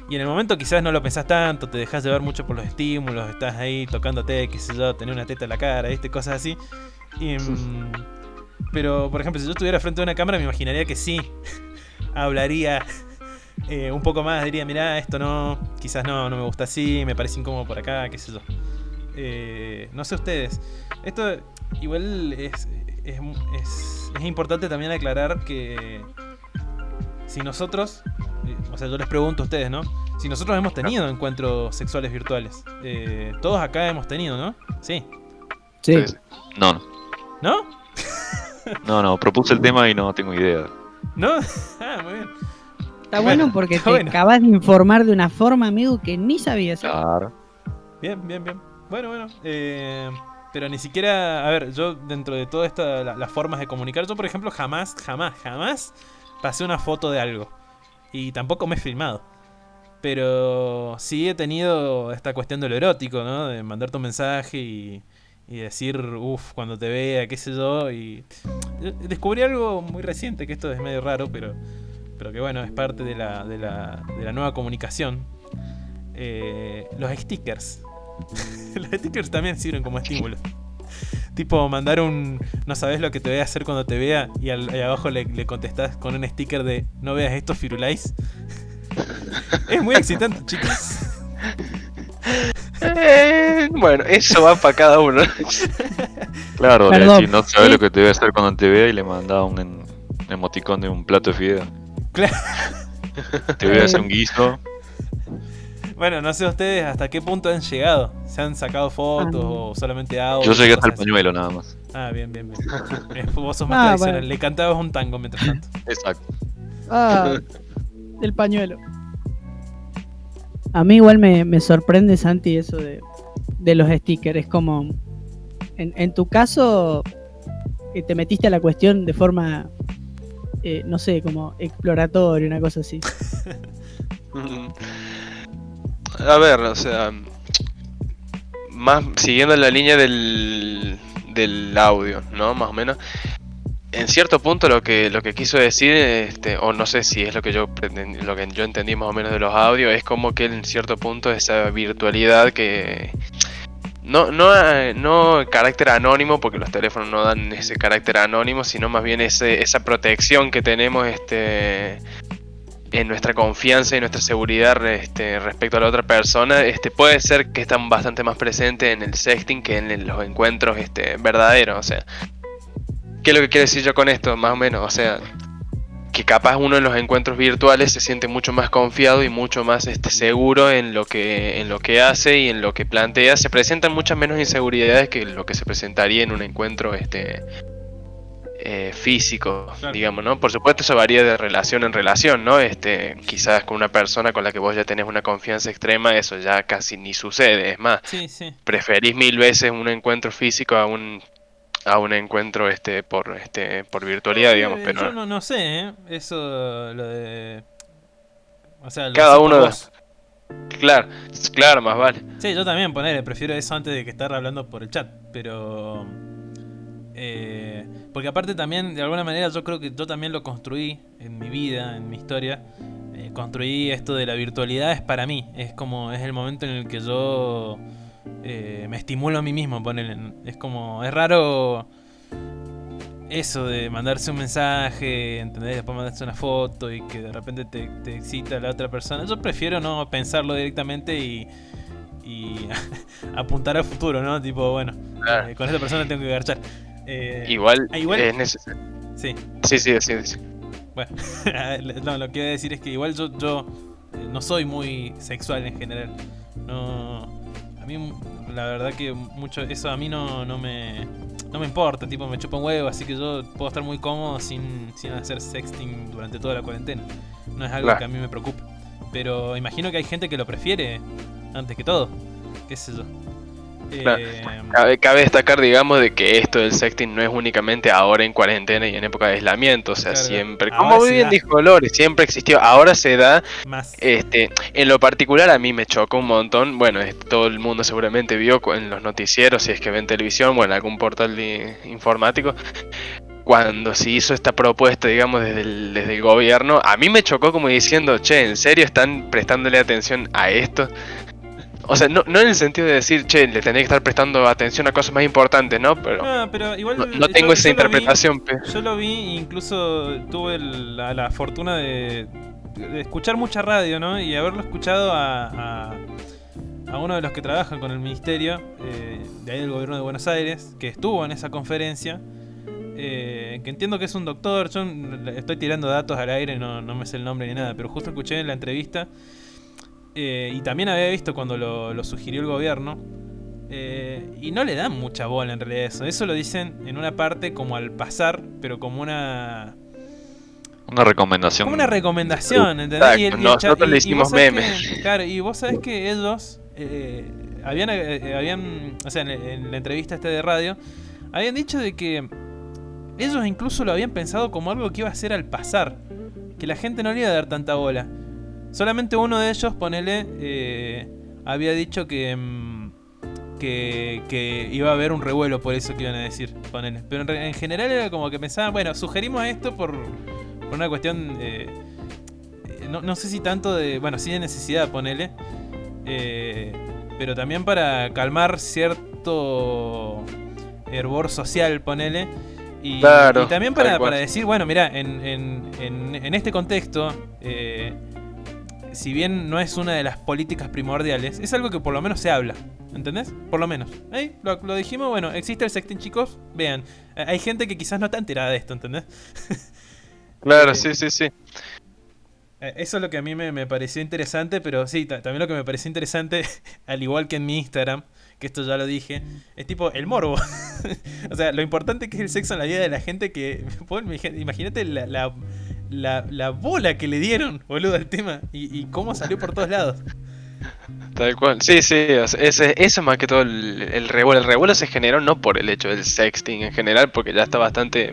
en el momento quizás no lo pensás tanto, te dejás llevar mucho por los estímulos, estás ahí tocándote, qué sé yo, tener una teta en la cara, ¿viste? Cosas así. Pero, por ejemplo, si yo estuviera frente a una cámara, me imaginaría que sí, hablaría un poco más, diría, mirá, esto no, quizás no me gusta así, me parece incómodo por acá, qué sé yo. No sé ustedes. Esto igual es importante también aclarar que si nosotros, o sea, yo les pregunto a ustedes, ¿no? Si nosotros hemos tenido encuentros sexuales virtuales. Todos acá hemos tenido, ¿no? Sí. Sí. No. ¿No? No, propuse el tema y no tengo idea. ¿No? Ah, muy bien. Está bueno porque te acabas de informar de una forma, amigo, que ni sabías. Claro. Bien, bien, bien. Bueno. Pero ni siquiera, a ver, yo dentro de todas las formas de comunicar, yo por ejemplo jamás pasé una foto de algo. Y tampoco me he filmado. Pero sí he tenido esta cuestión de lo erótico, ¿no? De mandarte un mensaje y decir, uff, cuando te vea, qué sé yo. Y descubrí algo muy reciente, que esto es medio raro, pero que bueno, es parte de la nueva comunicación. Los stickers. Los stickers también sirven como estímulo. Tipo mandar un no sabes lo que te voy a hacer cuando te vea y ahí abajo le contestás con un sticker de no veas esto, Firulais. Es muy excitante, chicos. Bueno, eso va para cada uno. Claro, Perdón. le decís, no sabes lo que te voy a hacer cuando te vea y le mandás un emoticón de un plato de fideo. Claro. Te voy a hacer un guiso. Bueno, no sé ustedes hasta qué punto han llegado. ¿Se han sacado fotos o solamente audio? Yo llegué hasta el cosas así? pañuelo nada más. Ah, bien. Vos sos más tradicional. Bueno. Le cantabas un tango mientras tanto. Exacto. El pañuelo. A mí igual me sorprende, Santi, eso de los stickers. Es como, en tu caso, te metiste a la cuestión de forma, no sé, como exploratoria, una cosa así. A ver, o sea, más siguiendo la línea del audio, ¿no? Más o menos. En cierto punto lo que quiso decir, o no sé si es lo que yo entendí más o menos de los audios, es como que en cierto punto esa virtualidad que no carácter anónimo, porque los teléfonos no dan ese carácter anónimo, sino más bien esa protección que tenemos en nuestra confianza y nuestra seguridad respecto a la otra persona, puede ser que están bastante más presentes en el sexting que en los encuentros verdaderos. O sea, ¿qué es lo que quiero decir yo con esto? Más o menos, o sea, que capaz uno en los encuentros virtuales se siente mucho más confiado y mucho más seguro en lo que hace y en lo que plantea. Se presentan muchas menos inseguridades que lo que se presentaría en un encuentro físico, Claro. digamos, ¿no? Por supuesto eso varía de relación en relación, ¿no? Quizás con una persona con la que vos ya tenés una confianza extrema, eso ya casi ni sucede. Es más, Sí. preferís 1000 veces un encuentro físico a un encuentro por virtualidad, digamos, pero Yo no sé, ¿eh? Eso, lo de... O sea, lo cada decís por uno, vos. claro, más vale. Sí, yo también, ponele, prefiero eso antes de que estar hablando por el chat, pero... porque aparte también, de alguna manera, yo creo que yo también lo construí en mi vida, en mi historia. Construí esto de la virtualidad, es para mí, es como, es el momento en el que yo me estimulo a mí mismo, ponele. Es como, es raro eso de mandarse un mensaje, ¿entendés? Después mandarse una foto y que de repente te excita a la otra persona. Yo prefiero no pensarlo directamente y apuntar al futuro, ¿no? Tipo, bueno, Claro. con esta persona tengo que garchar. Igual igual- es necesario. Sí, Sí. bueno, no, lo que voy a decir es que igual yo no soy muy sexual en general. No, a mí la verdad que mucho eso a mí no me importa, tipo me chupa un huevo, así que yo puedo estar muy cómodo sin hacer sexting durante toda la cuarentena. No es algo Claro. que a mí me preocupe. Pero imagino que hay gente que lo prefiere antes que todo. Qué sé yo. Claro. Cabe destacar, digamos, de que esto del sexting no es únicamente ahora en cuarentena y en época de aislamiento, o sea, Claro, siempre, ahora como muy se bien da. dijo Lore, siempre existió, ahora se da. Más. En lo particular a mí me chocó un montón, bueno, todo el mundo seguramente vio en los noticieros, si es que ven televisión o en algún portal informático, cuando se hizo esta propuesta, digamos, desde el gobierno. A mí me chocó como diciendo, che, ¿en serio están prestándole atención a esto? O sea, no en el sentido de decir, che, le tenés que estar prestando atención a cosas más importantes, ¿no? Pero No, pero igual no tengo esa interpretación. Yo lo vi, incluso tuve la fortuna de escuchar mucha radio, ¿no? Y haberlo escuchado a uno de los que trabajan con el ministerio de ahí del gobierno de Buenos Aires, que estuvo en esa conferencia, que entiendo que es un doctor. Yo estoy tirando datos al aire, no me sé el nombre ni nada, pero justo escuché en la entrevista. Y también había visto cuando lo sugirió el gobierno. Y no le dan mucha bola en realidad eso. Eso lo dicen en una parte como al pasar, pero como una recomendación. como una recomendación, ¿entendés? Exacto, nosotros le hicimos vos sabés memes. claro, y vos sabés que ellos habían, o sea, en la entrevista de radio, habían dicho de que ellos incluso lo habían pensado como algo que iba a ser al pasar, que la gente no le iba a dar tanta bola. Solamente uno de ellos, ponele, había dicho que iba a haber un revuelo por eso que iban a decir, ponele. Pero en general era como que pensaban, bueno, sugerimos esto por una cuestión, no sé si tanto de, bueno, sí de necesidad, ponele, pero también para calmar cierto hervor social, ponele. Y, Claro, y también tal para cual. decir, bueno, mirá, en este contexto, si bien no es una de las políticas primordiales, es algo que por lo menos se habla, ¿entendés? Por lo menos. Ahí lo dijimos, bueno, existe el sexting, chicos, vean. Hay gente que quizás no está enterada de esto, ¿entendés? Claro, Eh, sí, sí, sí. Eso es lo que a mí me pareció interesante, pero sí, también lo que me pareció interesante, al igual que en mi Instagram, que esto ya lo dije, es tipo el morbo. O sea, lo importante que es el sexo en la vida de la gente que... Imagínate la bola que le dieron, boludo, al tema y cómo salió por todos lados. Tal cual. Sí, sí, eso más que todo el revuelo. El revuelo se generó no por el hecho del sexting en general, porque ya está bastante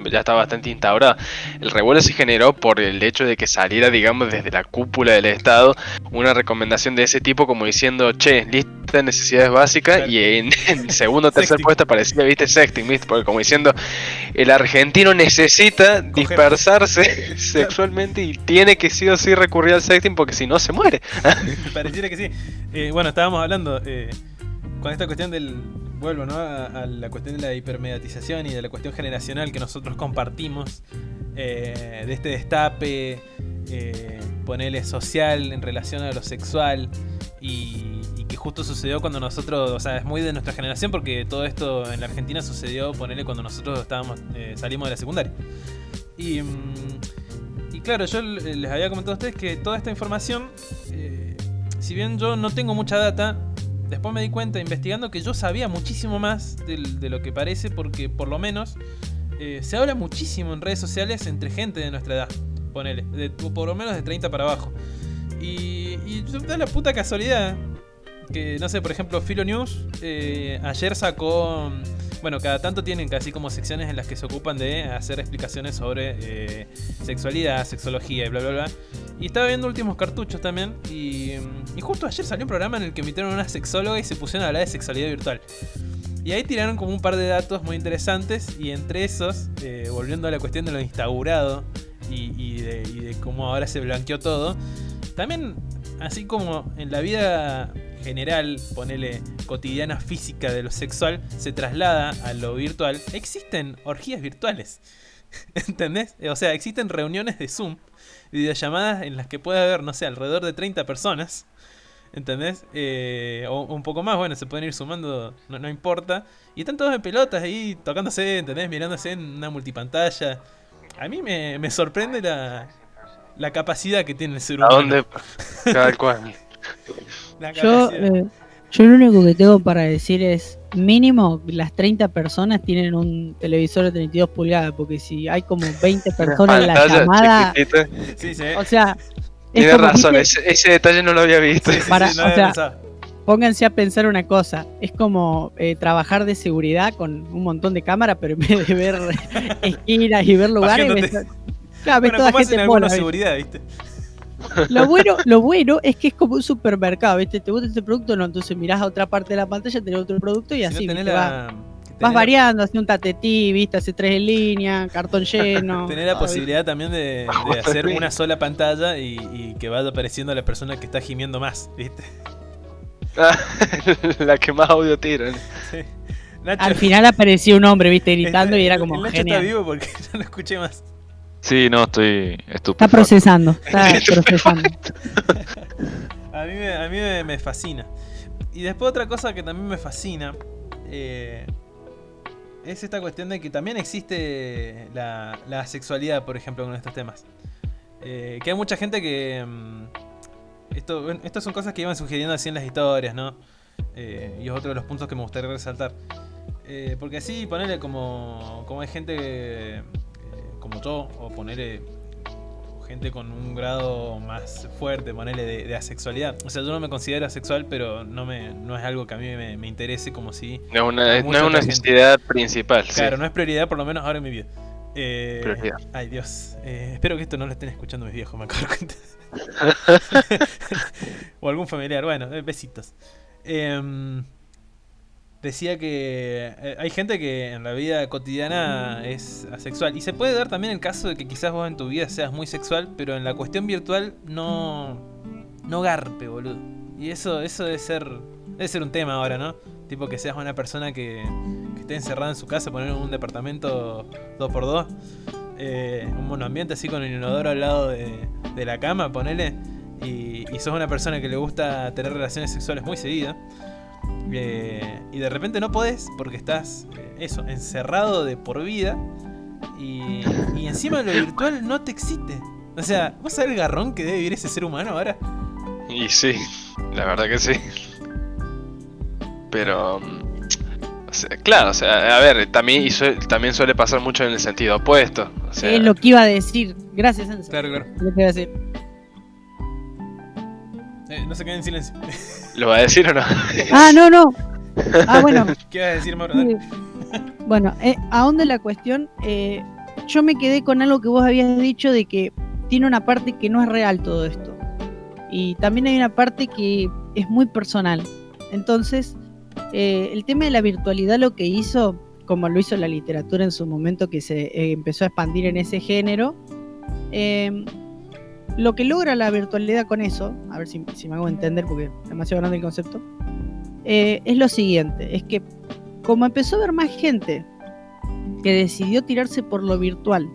instaurado. El revuelo se generó por el hecho de que saliera, digamos, desde la cúpula del Estado una recomendación de ese tipo como diciendo, che, lista de necesidades básicas, Claro. y en segundo o tercer Sexting. puesto aparecía, viste, sexting, viste, porque como diciendo, el argentino necesita dispersarse sexualmente y tiene que sí o sí recurrir al sexting porque si no se muere. Pareciera que sí. Bueno, estábamos hablando con esta cuestión del... Vuelvo, ¿no? A la cuestión de la hipermediatización y de la cuestión generacional que nosotros compartimos. De este destape, ponele social en relación a lo sexual. Y que justo sucedió cuando nosotros... O sea, es muy de nuestra generación porque todo esto en la Argentina sucedió, ponele, cuando nosotros salimos de la secundaria. Y claro, yo les había comentado a ustedes que toda esta información... si bien yo no tengo mucha data, después me di cuenta investigando que yo sabía muchísimo más de lo que parece, porque por lo menos se habla muchísimo en redes sociales entre gente de nuestra edad, ponele, por lo menos de 30 para abajo. Y da la puta casualidad que, no sé, por ejemplo, Filo News ayer sacó... Bueno, cada tanto tienen casi como secciones en las que se ocupan de hacer explicaciones sobre sexualidad, sexología y bla bla bla. Y estaba viendo últimos cartuchos también. Y justo ayer salió un programa en el que invitaron a una sexóloga y se pusieron a hablar de sexualidad virtual. Y ahí tiraron como un par de datos muy interesantes. Y entre esos, volviendo a la cuestión de lo instaurado y de cómo ahora se blanqueó todo, también, así como en la vida general, ponele cotidiana física de lo sexual, se traslada a lo virtual, existen orgías virtuales. ¿Entendés? O sea, existen reuniones de Zoom, videollamadas en las que puede haber, no sé, alrededor de 30 personas. ¿Entendés? O un poco más, bueno, se pueden ir sumando, no importa. Y están todos en pelotas ahí, tocándose, ¿entendés? Mirándose en una multipantalla. A mí me sorprende la capacidad que tiene el ser ¿A humano. dónde? Tal cual. La Yo, capacidad. yo lo único que tengo para decir es, mínimo las 30 personas tienen un televisor de 32 pulgadas, porque si hay como 20 personas en la Pantalla llamada, chiquitita. Sí, sí. o sea, es Tienes como, razón, ¿viste? ese detalle no lo había visto. Sí, sí, Para- sí, no o había sea, pensado. Pónganse a pensar una cosa, es como trabajar de seguridad con un montón de cámaras, pero en vez de ver esquinas y ver lugares, Bajándote. claro, ves Bueno, toda como gente hacen en bola, alguna ¿viste? seguridad, ¿viste? Lo bueno es que es como un supermercado, ¿viste? Te gusta este producto, no, entonces mirás a otra parte de la pantalla, tenés otro producto y Si así, no tenés ¿viste? Vas la variando, haces un tatetí, ¿viste? Hace 3 en línea, cartón lleno. Tenés la todo, posibilidad también de hacer una sola pantalla y que vaya apareciendo la persona que está gimiendo más, ¿viste? La que más audio tira. Sí. ¿viste? Nacho, Al final aparecía un hombre, ¿viste? Gritando y era como el Nacho genial. está vivo porque ya no escuché más. Sí, no, estoy Está estupefacto. procesando, está procesando. A mí me fascina. Y después otra cosa que también me fascina es esta cuestión de que también existe la sexualidad, por ejemplo, con estos temas. Que hay mucha gente que... Estas son cosas que iban sugiriendo así en las historias, ¿no? Y es otro de los puntos que me gustaría resaltar. Porque así, ponerle como hay gente como yo, o ponerle gente con un grado más fuerte, ponele, de asexualidad. O sea, yo no me considero asexual, pero no es algo que a mí me interese como si... No a es mucha una otra gente. necesidad principal. Claro, Sí. no es prioridad, por lo menos ahora en mi vida. Prioridad. Ay, Dios. Espero que esto no lo estén escuchando mis viejos, me acabo de cuenta. O algún familiar. Bueno, besitos. Decía que hay gente que en la vida cotidiana es asexual. Y se puede dar también el caso de que quizás vos en tu vida seas muy sexual, pero en la cuestión virtual no garpe, boludo. Y eso debe ser un tema ahora, ¿no? Tipo que seas una persona que esté encerrada en su casa, poner un departamento 2x2, un monoambiente así con el inodoro al lado de la cama, ponele, y sos una persona que le gusta tener relaciones sexuales muy seguidas, y de repente no podés porque estás, encerrado de por vida, y encima lo virtual no te excite. O sea, ¿vos sabés el garrón que debe vivir ese ser humano ahora? Y sí, la verdad que sí. Pero... o sea, claro, o sea, a ver, también suele pasar mucho en el sentido opuesto. O sea, Es lo que iba a decir. Gracias, Enzo. Claro. Lo que iba a decir. No se queden en silencio. ¿lo va a decir o no? Ah, no. Ah, bueno. ¿Qué vas a decir, Mauro? Dale. Bueno, ahonde la cuestión, yo me quedé con algo que vos habías dicho de que tiene una parte que no es real todo esto. Y también hay una parte que es muy personal. Entonces, el tema de la virtualidad lo que hizo, como lo hizo la literatura en su momento que se empezó a expandir en ese género, lo que logra la virtualidad con eso, a ver si me hago entender porque es demasiado grande el concepto, es lo siguiente, es que como empezó a haber más gente que decidió tirarse por lo virtual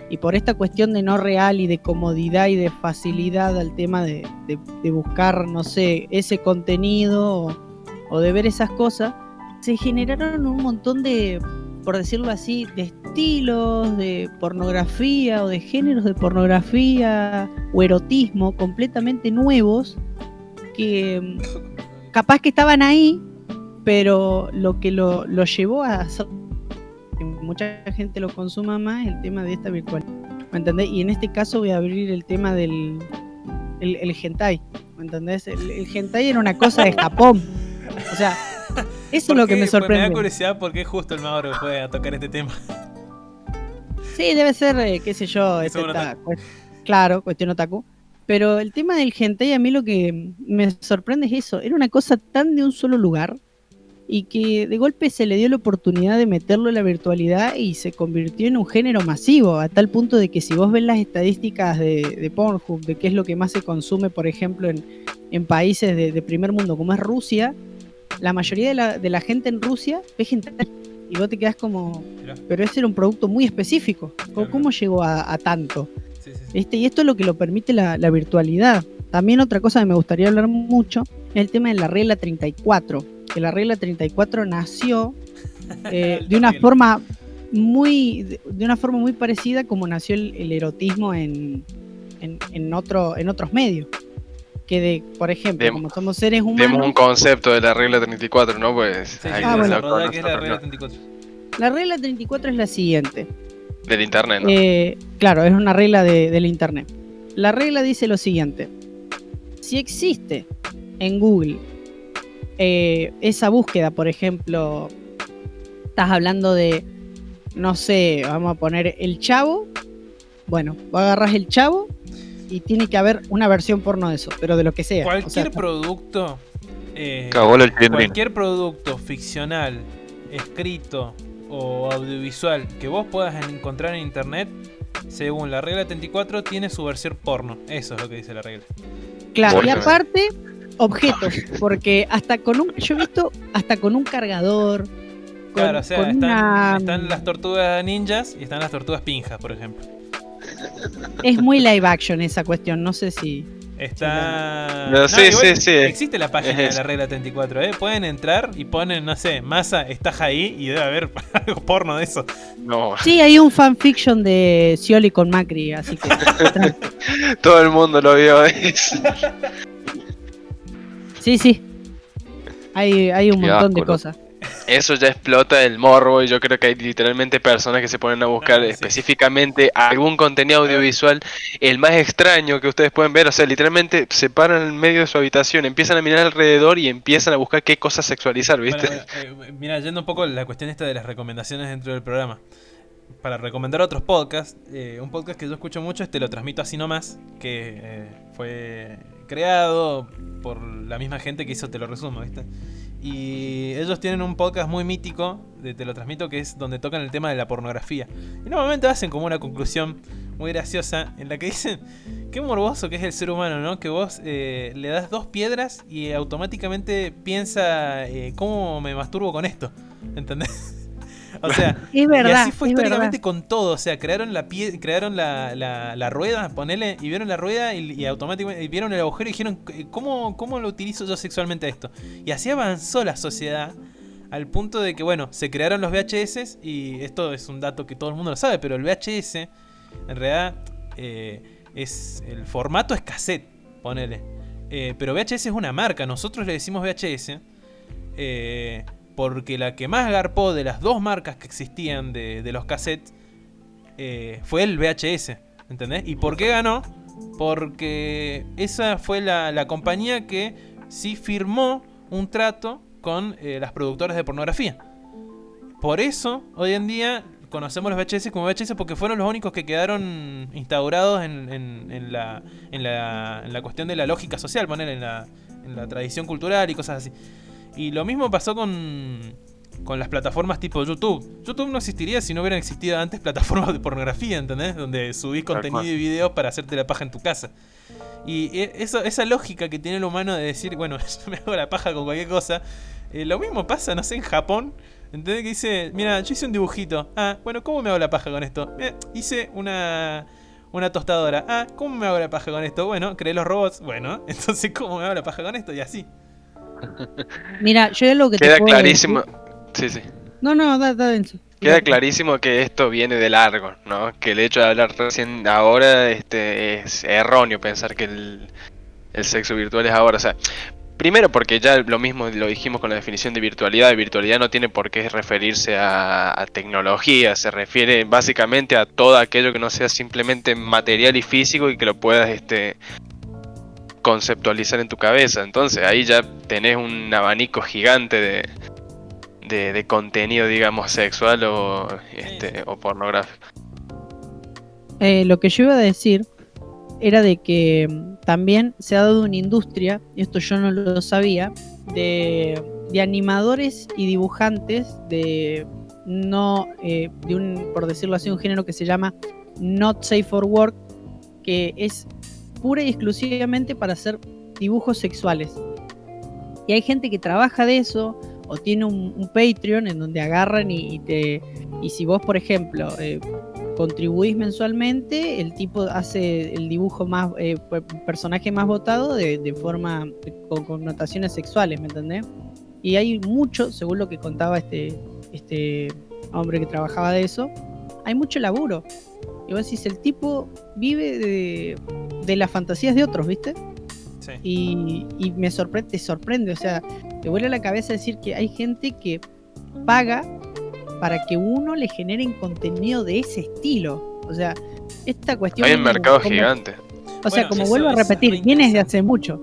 y por esta cuestión de no real y de comodidad y de facilidad al tema de buscar, no sé, ese contenido o de ver esas cosas, se generaron un montón de, por decirlo así, de estilos de pornografía o de géneros de pornografía o erotismo completamente nuevos que capaz que estaban ahí, pero lo que lo llevó a hacer que mucha gente lo consuma más es el tema de esta virtualidad, ¿me entendés? Y en este caso voy a abrir el tema del el hentai, ¿me entendés? El hentai era una cosa de Japón, o sea, eso es lo que me sorprende. Me da curiosidad porque justo el Mauro fue a tocar este tema. Sí, debe ser, qué sé yo, claro, cuestión otaku. Pero el tema del hentai a mí lo que me sorprende es eso. Era una cosa tan de un solo lugar y que de golpe se le dio la oportunidad de meterlo en la virtualidad y se convirtió en un género masivo, a tal punto de que si vos ves las estadísticas de Pornhub, de qué es lo que más se consume, por ejemplo, en países de primer mundo como es Rusia, la mayoría de la gente en Rusia ve hentai. Y vos te quedás como... Pero ese era un producto muy específico. ¿Cómo llegó a tanto? Sí. Y esto es lo que lo permite la virtualidad. También otra cosa que me gustaría hablar mucho es el tema de la regla 34. Que la regla 34 nació de una forma muy parecida como nació el erotismo en otros medios. Que por ejemplo, como somos seres humanos... Demos un concepto de la regla 34, ¿no? Pues... Sí, bueno. ¿Qué es la regla 34? La regla 34 es la siguiente. Del internet, ¿no? Claro, es una regla del internet. La regla dice lo siguiente. Si existe en Google esa búsqueda, por ejemplo, estás hablando de, no sé, vamos a poner el Chavo. Bueno, vos agarrás el Chavo y tiene que haber una versión porno de eso, pero de lo que sea. Cualquier producto, cualquier producto ficcional, escrito o audiovisual que vos puedas encontrar en internet, según la regla 34, tiene su versión porno. Eso es lo que dice la regla. Claro, y aparte, objetos, porque yo he visto hasta con un cargador. Claro, o sea, están las tortugas ninjas y están las tortugas pinjas, por ejemplo. Es muy live action esa cuestión, no sé si... Está... sí. Existe la página de la regla 34, ¿eh? Pueden entrar y ponen, no sé, Masa, estás ahí y debe haber algo porno de eso. No. Sí, hay un fanfiction de Scioli con Macri, así que... Todo el mundo lo vio. Sí. Hay un montón de cosas. eso ya explota el morbo y yo creo que hay literalmente personas que se ponen a buscar Sí. específicamente algún contenido audiovisual, el más extraño que ustedes pueden ver, o sea, literalmente se paran en medio de su habitación, empiezan a mirar alrededor y empiezan a buscar qué cosas sexualizar, ¿viste? Bueno, mira, yendo un poco a la cuestión esta de las recomendaciones dentro del programa. Para recomendar otros podcasts, un podcast que yo escucho mucho es Te lo transmito así nomás, que fue creado por la misma gente que hizo Te lo resumo, ¿viste? Y ellos tienen un podcast muy mítico de Te lo transmito, que es donde tocan el tema de la pornografía. Y normalmente hacen como una conclusión muy graciosa en la que dicen qué morboso que es el ser humano, ¿no? Que vos le das 2 piedras y automáticamente piensa cómo me masturbo con esto, ¿entendés? O sea, Es verdad, y así fue es históricamente verdad. con todo. O sea, crearon la rueda, ponele, y vieron la rueda y automáticamente vieron el agujero y dijeron, ¿cómo lo utilizo yo sexualmente esto? Y así avanzó la sociedad al punto de que, bueno, se crearon los VHS, y esto es un dato que todo el mundo lo sabe, pero el VHS, en realidad, el formato es cassette, ponele. Pero VHS es una marca, nosotros le decimos VHS, porque la que más garpó de las 2 marcas que existían de los cassettes fue el VHS, ¿entendés? ¿Y por qué ganó? Porque esa fue la compañía que sí firmó un trato con las productoras de pornografía. Por eso, hoy en día, conocemos los VHS como VHS, porque fueron los únicos que quedaron instaurados en la cuestión de la lógica social, poner en la tradición cultural y cosas así. Y lo mismo pasó con las plataformas tipo YouTube. YouTube no existiría si no hubieran existido antes plataformas de pornografía, ¿entendés? Donde subís contenido y videos para hacerte la paja en tu casa. Y esa lógica que tiene el humano de decir, bueno, yo me hago la paja con cualquier cosa. Lo mismo pasa, no sé, en Japón. ¿Entendés? Que dice, mira, yo hice un dibujito. Ah, bueno, ¿cómo me hago la paja con esto? Hice una tostadora. Ah, ¿cómo me hago la paja con esto? Bueno, creé los robots. Bueno, entonces, ¿cómo me hago la paja con esto? Y así. Mira, yo lo que te Queda puedo clarísimo. decir- Sí. No, da denso. Queda clarísimo que esto viene de largo, ¿no? Que el hecho de hablar recién ahora es erróneo pensar que el sexo virtual es ahora. O sea, primero porque ya lo mismo lo dijimos con la definición de virtualidad. Virtualidad no tiene por qué referirse a tecnología, se refiere básicamente a todo aquello que no sea simplemente material y físico y que lo puedas conceptualizar en tu cabeza. Entonces ahí ya tenés un abanico gigante de contenido, digamos, sexual o pornográfico. Lo que yo iba a decir era de que también se ha dado una industria, y esto yo no lo sabía, de animadores y dibujantes de por decirlo así, un género que se llama Not Safe for Work, que es pura y exclusivamente para hacer dibujos sexuales. Y hay gente que trabaja de eso, o tiene un Patreon en donde agarran y si vos, por ejemplo, contribuís mensualmente, el tipo hace el dibujo más, personaje más votado de forma, con connotaciones sexuales, ¿me entendés? Y hay mucho, según lo que contaba este hombre que trabajaba de eso, hay mucho laburo. Y vos decís, el tipo vive de las fantasías de otros, ¿viste? Sí. Y te sorprende, o sea, te vuela la cabeza decir que hay gente que paga para que uno le generen contenido de ese estilo. O sea, esta cuestión... Hay un mercado gigante. O sea, Bueno, como eso vuelvo a es repetir, re viene desde interesante. hace mucho.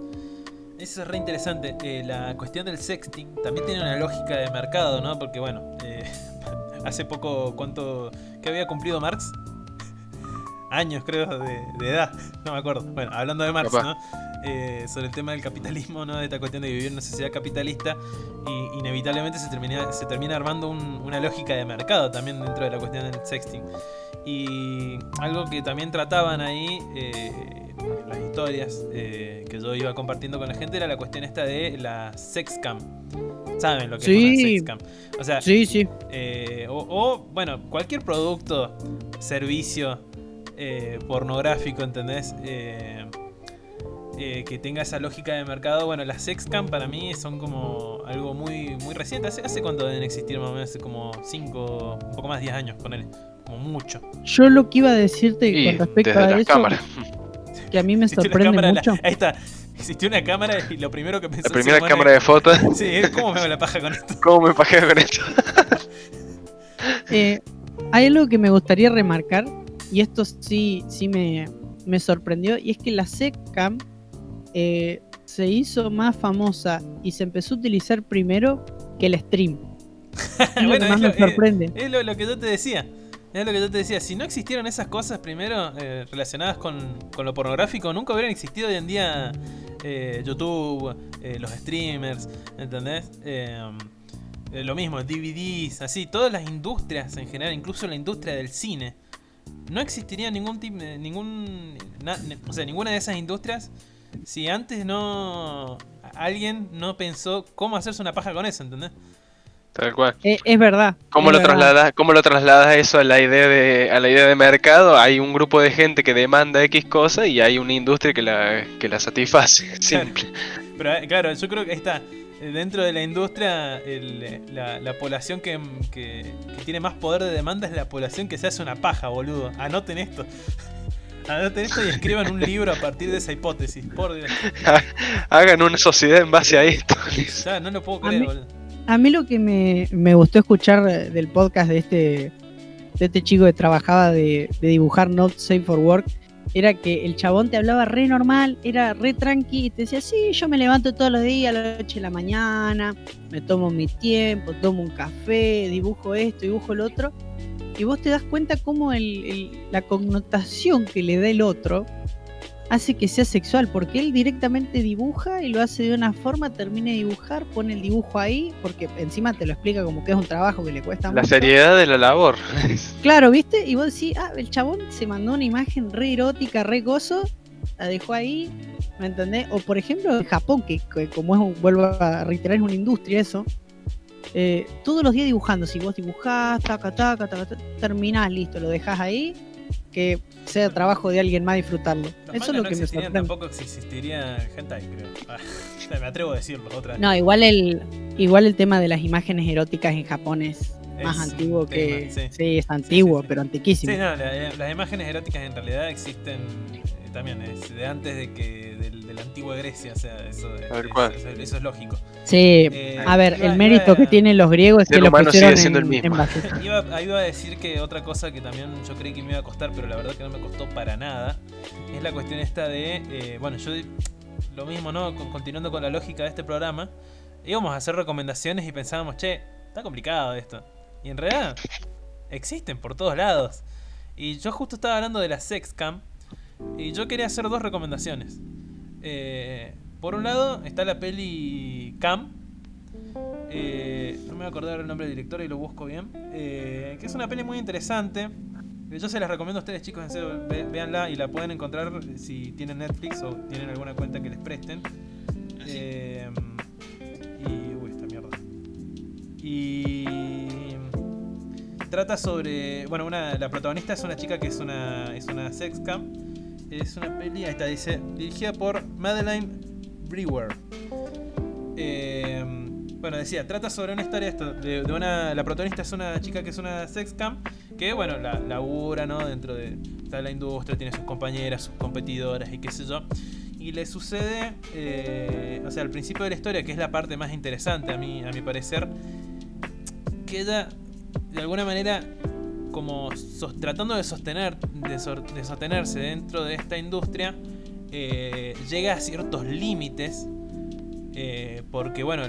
Eso es re interesante. La cuestión del sexting también tiene una lógica de mercado, ¿no? Porque, bueno, hace poco, ¿qué había cumplido Marx? Años, creo, de edad. No me acuerdo. Bueno, hablando de Marx, Capaz. ¿no? Sobre el tema del capitalismo, ¿no? De esta cuestión de vivir en una sociedad capitalista, y inevitablemente se termina armando una lógica de mercado también dentro de la cuestión del sexting. Y algo que también trataban ahí, las historias que yo iba compartiendo con la gente, era la cuestión esta de la sexcam. ¿Saben lo que es una sexcam? O sea, Sí. bueno, cualquier producto, servicio pornográfico, ¿entendés? Que tenga esa lógica de mercado. Bueno, las sexcam para mí son como algo muy, muy reciente. ¿Hace cuánto deben existir? Más o menos hace como 5, un poco más, 10 años, ponele. Como mucho. Yo lo que iba a decirte Y con respecto desde a las eso, cámaras. que a mí me ¿Viste la sorprende cámara? mucho. Ahí está. Existió una cámara y lo primero que pensó La primera Simone- cámara de fotos. Sí, ¿cómo me hago la paja con esto? ¿Cómo me pajeo con esto? Hay algo que me gustaría remarcar, y esto sí me sorprendió, y es que la Sexcam se hizo más famosa y se empezó a utilizar primero que el stream. Es lo que más me sorprende. Es lo que yo te decía. Es lo que yo te decía. Si no existieran esas cosas primero relacionadas con lo pornográfico, nunca hubieran existido hoy en día YouTube, los streamers, ¿entendés? Lo mismo, DVDs, así, todas las industrias en general, incluso la industria del cine. No existiría ninguna de esas industrias si antes alguien no pensó cómo hacerse una paja con eso, ¿entendés? Tal cual. Es verdad. ¿Cómo es lo verdad. trasladas? ¿Cómo lo trasladas eso a la idea de mercado? Hay un grupo de gente que demanda X cosa y hay una industria que la satisface. Simple. Pero claro, yo creo que ahí está. Dentro de la industria, la población que tiene más poder de demanda es la población que se hace una paja, boludo. Anoten esto. Anoten esto y escriban un libro a partir de esa hipótesis. Por Dios. Hagan una sociedad en base a esto. Ya, no lo puedo A creer, mí- boludo. A mí lo que me gustó escuchar del podcast de este chico que trabajaba de dibujar Not Safe for Work era que el chabón te hablaba re normal, era re tranqui y te decía, sí, yo me levanto todos los días a las 8 de la mañana, me tomo mi tiempo, tomo un café, dibujo esto, dibujo lo otro, y vos te das cuenta cómo la connotación que le da el otro hace que sea sexual, porque él directamente dibuja y lo hace de una forma, termina de dibujar, pone el dibujo ahí, porque encima te lo explica como que es un trabajo que le cuesta La mucho. seriedad de la labor. Claro, ¿viste? Y vos decís, el chabón se mandó una imagen re erótica, re gozo, la dejó ahí, ¿me entendés? O por ejemplo en Japón, que como vuelvo a reiterar, es una industria eso, todos los días dibujando, si vos dibujás, taca, terminás, listo, lo dejás ahí, que sea trabajo de alguien más disfrutarlo. Los Eso es mangas lo no que me existirían, sorprende. tampoco existiría hentai, creo. Me atrevo a decirlo otra vez. No, igual el tema de las imágenes eróticas en Japón es más Es antiguo un que... tema, sí. Sí, es antiguo, sí. pero antiquísimo. Sí, no, las imágenes eróticas en realidad existen también, es de antes de la antigua Grecia, o sea, eso es lógico. Sí, a ver, el mérito que tienen los griegos es El que lo humano pusieron sigue siendo el en mismo. base. Iba a decir que otra cosa que también yo creí que me iba a costar, pero la verdad que no me costó para nada, es la cuestión esta de, bueno, yo lo mismo, ¿no? Continuando con la lógica de este programa, íbamos a hacer recomendaciones y pensábamos, che, está complicado esto. Y en realidad existen por todos lados. Y yo justo estaba hablando de la Sexcam y yo quería hacer dos recomendaciones. Por un lado está la peli Cam. No me voy a acordar el nombre del director y lo busco bien. Que es una peli muy interesante. Yo se las recomiendo a ustedes, chicos, en serio, véanla y la pueden encontrar si tienen Netflix o tienen alguna cuenta que les presten. Uy, esta mierda. Y trata sobre, bueno, la protagonista es una chica que es una sexcam. Es una peli, ahí está, dice, dirigida por Madeleine Brewer. Bueno, decía, trata sobre una historia la protagonista es una chica que es una sexcam, que bueno, labura, ¿no? Dentro de la industria, tiene sus compañeras, sus competidoras y qué sé yo. Y le sucede, o sea, al principio de la historia, que es la parte más interesante a mi parecer, que ella, de alguna manera, como tratando de sostenerse dentro de esta industria, llega a ciertos límites. Porque bueno,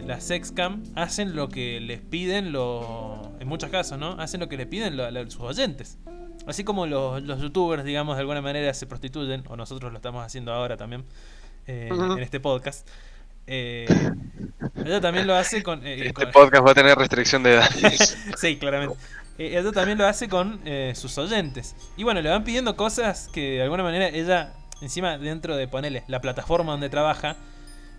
las sexcam hacen lo que les piden en muchos casos, ¿no? Hacen lo que le piden sus oyentes. Así como los youtubers, digamos, de alguna manera se prostituyen, o nosotros lo estamos haciendo ahora también, en este podcast. Ella también lo hace con... Este podcast va a tener restricción de edades. Sí, claramente. Ella también lo hace con sus oyentes. Y bueno, le van pidiendo cosas que de alguna manera ella, encima dentro de, ponele, la plataforma donde trabaja,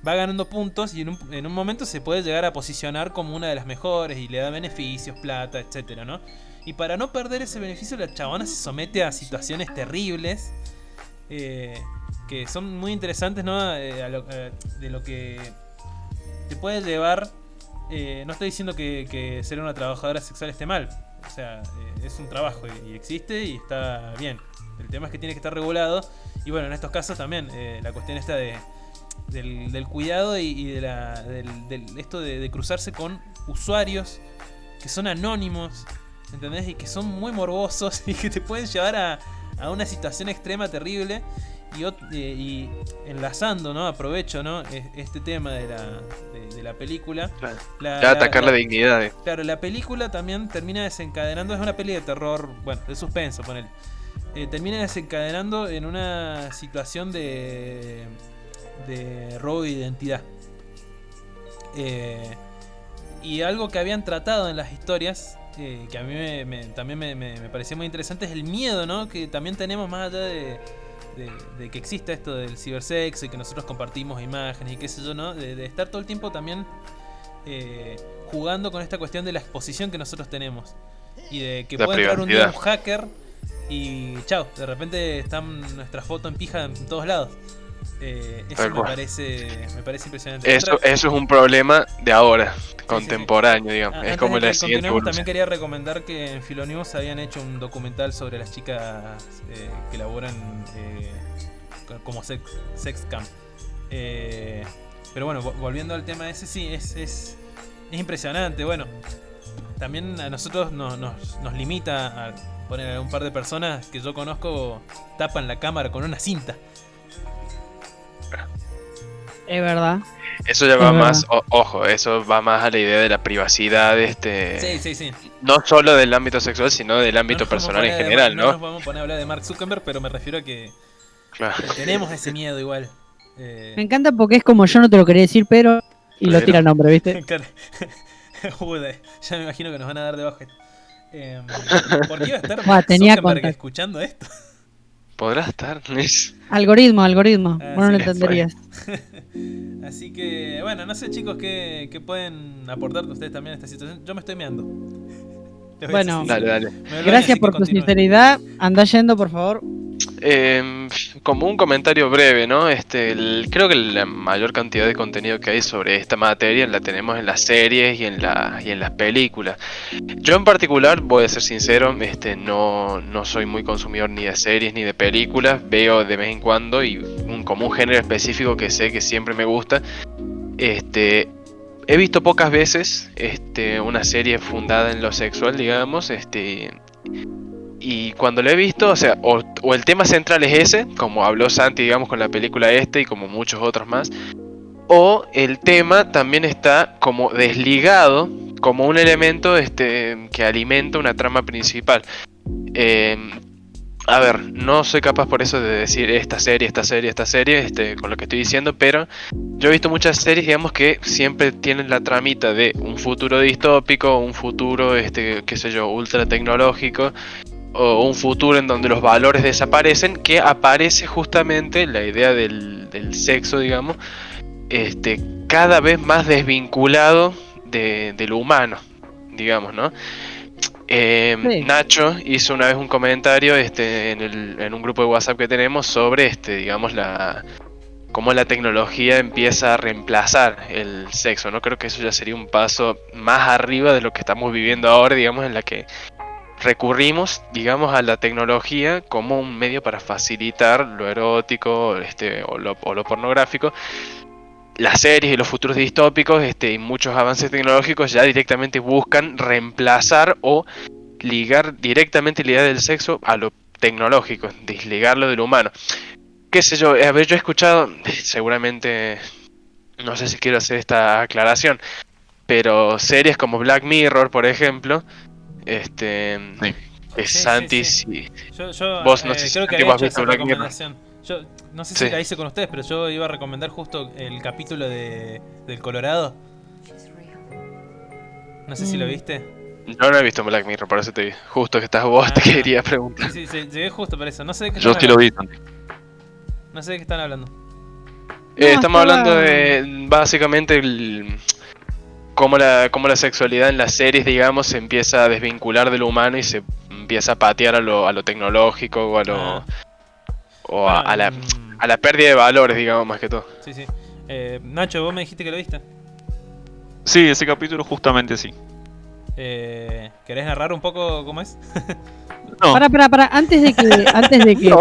va ganando puntos y en un momento se puede llegar a posicionar como una de las mejores y le da beneficios, plata, etcétera, ¿no? Y para no perder ese beneficio, la chabona se somete a situaciones terribles que son muy interesantes, ¿no? De lo que te puede llevar. No estoy diciendo que ser una trabajadora sexual esté mal. O sea, es un trabajo y existe y está bien. El tema es que tiene que estar regulado. Y bueno, en estos casos también la cuestión esta de del cuidado y del esto de cruzarse con usuarios que son anónimos, ¿entendés? Y que son muy morbosos y que te pueden llevar a una situación extrema terrible. Y enlazando, ¿no? Aprovecho, ¿no? Este tema de la película. Ya atacar la dignidad. Claro, la película también termina desencadenando, es una peli de terror, bueno, de suspenso, ponele. Termina desencadenando en una situación de robo de identidad. Y algo que habían tratado en las historias, que a mí también me parecía muy interesante, es el miedo, ¿no? Que también tenemos más allá de que exista esto del cibersexo y que nosotros compartimos imágenes y qué sé yo, ¿no? De estar todo el tiempo también jugando con esta cuestión de la exposición que nosotros tenemos. Y de que puede entrar un día un hacker y chao, de repente están nuestras fotos en pija en todos lados. Eso me parece impresionante. Eso es un problema de ahora, contemporáneo, digamos. Es como la siguiente evolución. También quería recomendar que en Filonews habían hecho un documental sobre las chicas que laburan como sex camp. Pero bueno, volviendo al tema ese, sí, es impresionante. Bueno, también a nosotros nos limita a poner a un par de personas que yo conozco tapan la cámara con una cinta. Es verdad. Eso ya va más, ojo, eso va más a la idea de la privacidad, Sí. No solo del ámbito sexual, sino del ámbito personal en general, ¿no? No nos vamos a poner a hablar de Mark Zuckerberg, pero me refiero a que tenemos ese miedo igual. Me encanta porque es como yo no te lo quería decir, pero... Y lo tira el nombre, ¿viste? Ya me imagino que nos van a dar de baja. ¿Por qué iba a estar tenía Zuckerberg contacto. escuchando esto? Podrá estar, Algoritmo. Vos no lo sí, entenderías. Así que, bueno, no sé, chicos, qué pueden aportar ustedes también a esta situación. Yo me estoy meando. Bueno, dale. Gracias por tu sinceridad. Andá yendo, por favor. Como un comentario breve, ¿no? Creo que la mayor cantidad de contenido que hay sobre esta materia la tenemos en las series y en las películas. Yo en particular, voy a ser sincero, no soy muy consumidor ni de series ni de películas. Veo de vez en cuando y como un género específico que sé que siempre me gusta. He visto pocas veces una serie fundada en lo sexual, digamos, y cuando lo he visto, o el tema central es ese, como habló Santi, digamos, con la película y como muchos otros más, o el tema también está como desligado, como un elemento que alimenta una trama principal. A ver, no soy capaz por eso de decir esta serie, con lo que estoy diciendo, pero yo he visto muchas series, digamos, que siempre tienen la tramita de un futuro distópico, un futuro, qué sé yo, ultra tecnológico, o un futuro en donde los valores desaparecen, que aparece justamente la idea del sexo, digamos, cada vez más desvinculado de lo humano, digamos, ¿no? Sí. Nacho hizo una vez un comentario en un grupo de WhatsApp que tenemos sobre digamos cómo la tecnología empieza a reemplazar el sexo, ¿no? Creo que eso ya sería un paso más arriba de lo que estamos viviendo ahora, digamos, en la que recurrimos, digamos, a la tecnología como un medio para facilitar lo erótico, o lo pornográfico. Las series y los futuros distópicos, y muchos avances tecnológicos ya directamente buscan reemplazar o ligar directamente la idea del sexo a lo tecnológico, desligarlo de lo humano. Qué sé yo, a ver, yo he escuchado, seguramente, no sé si quiero hacer esta aclaración, pero series como Black Mirror, por ejemplo, Santi, sí. Yo vos no sé si creo que Santi, había vos has hecho visto esa Black Mirror. recomendación. Yo no sé si la hice con ustedes, pero yo iba a recomendar justo el capítulo del Colorado. No sé si lo viste. Yo no he visto Black Mirror, por eso justo que estás vos, te quería preguntar. Sí, llegué justo por eso. No sé de qué Yo están sí lo vi. No sé de qué están hablando. Estamos hablando de básicamente cómo la sexualidad en las series, digamos, se empieza a desvincular de lo humano y se empieza a patear a lo tecnológico o a la pérdida de valores, digamos, más que todo. Sí. Nacho, vos me dijiste que lo viste. Sí, ese capítulo justamente sí. ¿Querés narrar un poco cómo es? No, Para. Antes de que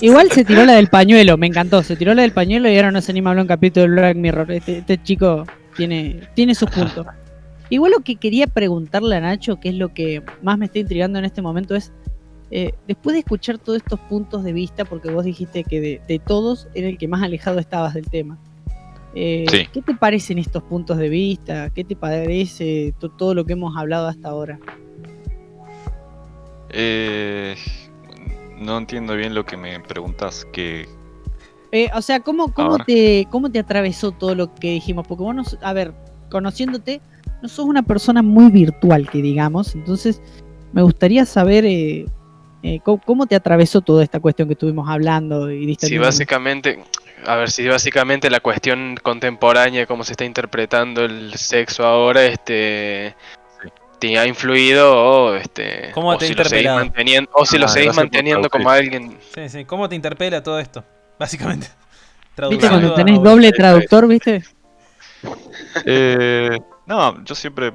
Igual se tiró la del pañuelo, me encantó. Se tiró la del pañuelo y ahora no se anima a hablar un capítulo de Black Mirror. Este chico tiene sus puntos. Igual lo que quería preguntarle a Nacho, que es lo que más me está intrigando en este momento, es después de escuchar todos estos puntos de vista, porque vos dijiste que de todos era el que más alejado estabas del tema. Sí. ¿Qué te parecen estos puntos de vista? ¿Qué te parece todo lo que hemos hablado hasta ahora? No entiendo bien lo que me preguntás. O sea, ¿cómo Ahora. te atravesó todo lo que dijimos? Porque vos, a ver, conociéndote, no sos una persona muy virtual, que digamos. Entonces, me gustaría saber cómo te atravesó toda esta cuestión que estuvimos hablando y Si distendiendo. básicamente la cuestión contemporánea de cómo se está interpretando el sexo ahora, te ha influido ¿Cómo o te ha si lo seguís interpelado? manteniendo, o si lo seguís Gracias por manteniendo como traducir. alguien. Sí. ¿Cómo te interpela todo esto? Básicamente. ¿Viste Traduciendo cuando tenés a- doble traductor, viste? No, yo siempre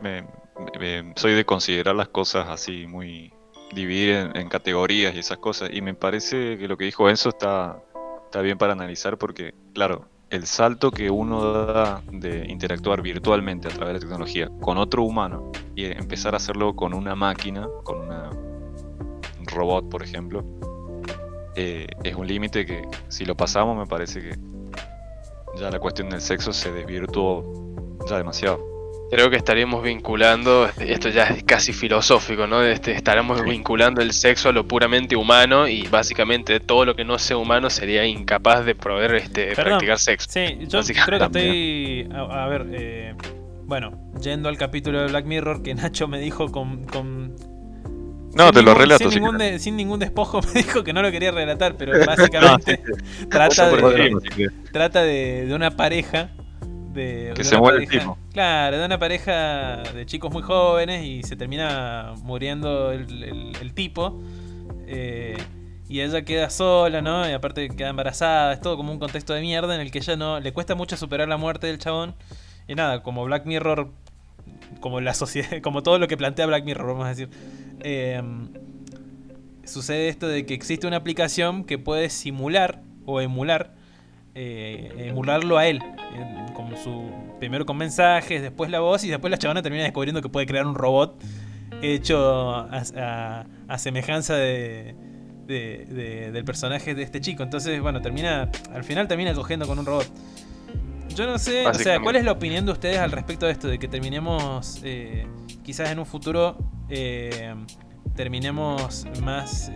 soy de considerar las cosas así, muy dividir en categorías y esas cosas. Y me parece que lo que dijo Enzo está bien para analizar porque, claro, el salto que uno da de interactuar virtualmente a través de la tecnología con otro humano y empezar a hacerlo con una máquina, con un robot, por ejemplo, es un límite que si lo pasamos me parece que ya la cuestión del sexo se desvirtuó ya demasiado. Creo que estaríamos vinculando, esto ya es casi filosófico, ¿no? Estaremos vinculando el sexo a lo puramente humano y básicamente todo lo que no sea humano sería incapaz de poder practicar sexo. Sí, yo Básicamente. creo que estoy. A ver, bueno, yendo al capítulo de Black Mirror que Nacho me dijo No, sin te lo ningún- relato. sin si ningún, querés. sin ningún despojo me dijo que no lo quería relatar, pero básicamente trata Por de, encima, si querés. trata de una pareja de se una muere el pareja, tipo. claro, de una pareja de chicos muy jóvenes y se termina muriendo el tipo, y ella queda sola, ¿no? Y aparte queda embarazada. Es todo como un contexto de mierda en el que ella no le cuesta mucho superar la muerte del chabón. Y nada, como Black Mirror, como la sociedad, como todo lo que plantea Black Mirror, vamos a decir, sucede esto de que existe una aplicación que puede simular o emularlo a él, como primero con mensajes, después la voz, y después la chabona termina descubriendo que puede crear un robot hecho a semejanza del personaje de este chico. Entonces, bueno, al final termina cogiendo con un robot. Yo no sé, o sea, ¿cuál es la opinión de ustedes al respecto de esto? De que terminemos, quizás en un futuro, terminemos más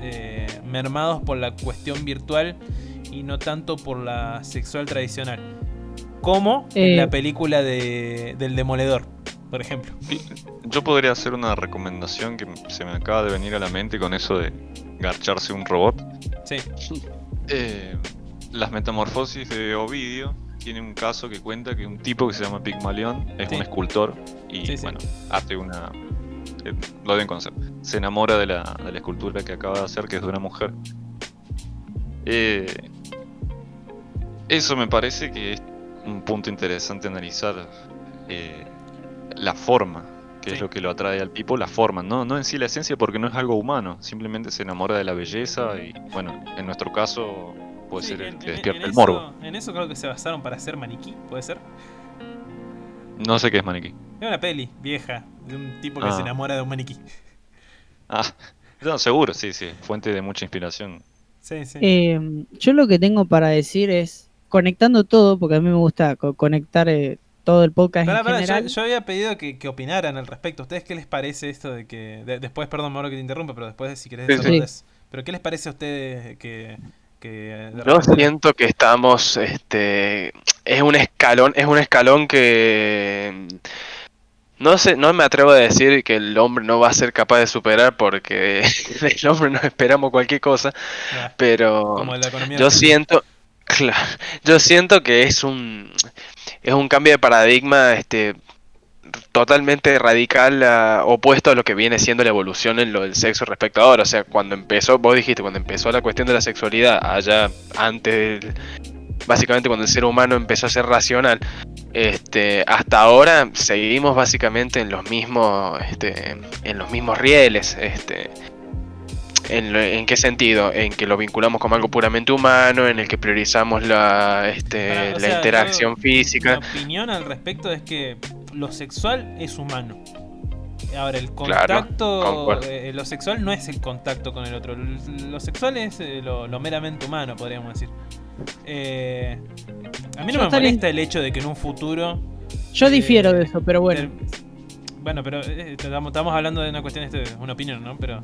mermados por la cuestión virtual y no tanto por la sexual tradicional. Como en la película del Demoledor, por ejemplo. Yo podría hacer una recomendación que se me acaba de venir a la mente con eso de garcharse un robot. Sí. Las metamorfosis de Ovidio tiene un caso que cuenta que un tipo que se llama Pigmalión es Sí. un escultor y Sí, sí. bueno, hace una... lo deben conocer. Se enamora de la escultura que acaba de hacer, que es de una mujer. Eso me parece que es un punto interesante analizar, la forma, que Sí. es lo que lo atrae al tipo, la forma, no en sí la esencia, porque no es algo humano, simplemente se enamora de la belleza y bueno, en nuestro caso puede ser el que despierta el morbo. En eso creo que se basaron para hacer Maniquí, ¿puede ser? No sé qué es maniquí. Es una peli vieja de un tipo que Ah. se enamora de un maniquí. No, seguro, sí, fuente de mucha inspiración. Sí, sí. Yo lo que tengo para decir es, conectando todo, porque a mí me gusta conectar todo el podcast en Pará, general. yo había pedido que opinaran al respecto. ¿Ustedes qué les parece esto de que... después, perdón, Mauro, que te interrumpa, pero después si querés Sí, sí. desarrollar eso. Pero ¿qué les parece a ustedes que de Yo repente- siento que estamos, es un escalón que no sé, no me atrevo a decir que el hombre no va a ser capaz de superar porque del hombre nos esperamos cualquier cosa, Ah, pero como la economía yo argentina. siento que es un cambio de paradigma totalmente radical, opuesto a lo que viene siendo la evolución en lo del sexo respecto a ahora. O sea, cuando empezó la cuestión de la sexualidad allá antes básicamente cuando el ser humano empezó a ser racional, hasta ahora seguimos básicamente en los mismos rieles. ¿En qué sentido? En que lo vinculamos como algo puramente humano, en el que priorizamos la O la sea, interacción Mi física. opinión al respecto es que lo sexual es humano. Ahora, el Claro, contacto, concuerdo. lo sexual no es el contacto con el otro. Lo sexual es lo meramente humano, podríamos decir. A mí no Yo me estaría- molesta el hecho de que en un futuro... Yo difiero de eh, eso, pero bueno. Bueno, pero estamos hablando de una cuestión, una opinión, ¿no? Pero...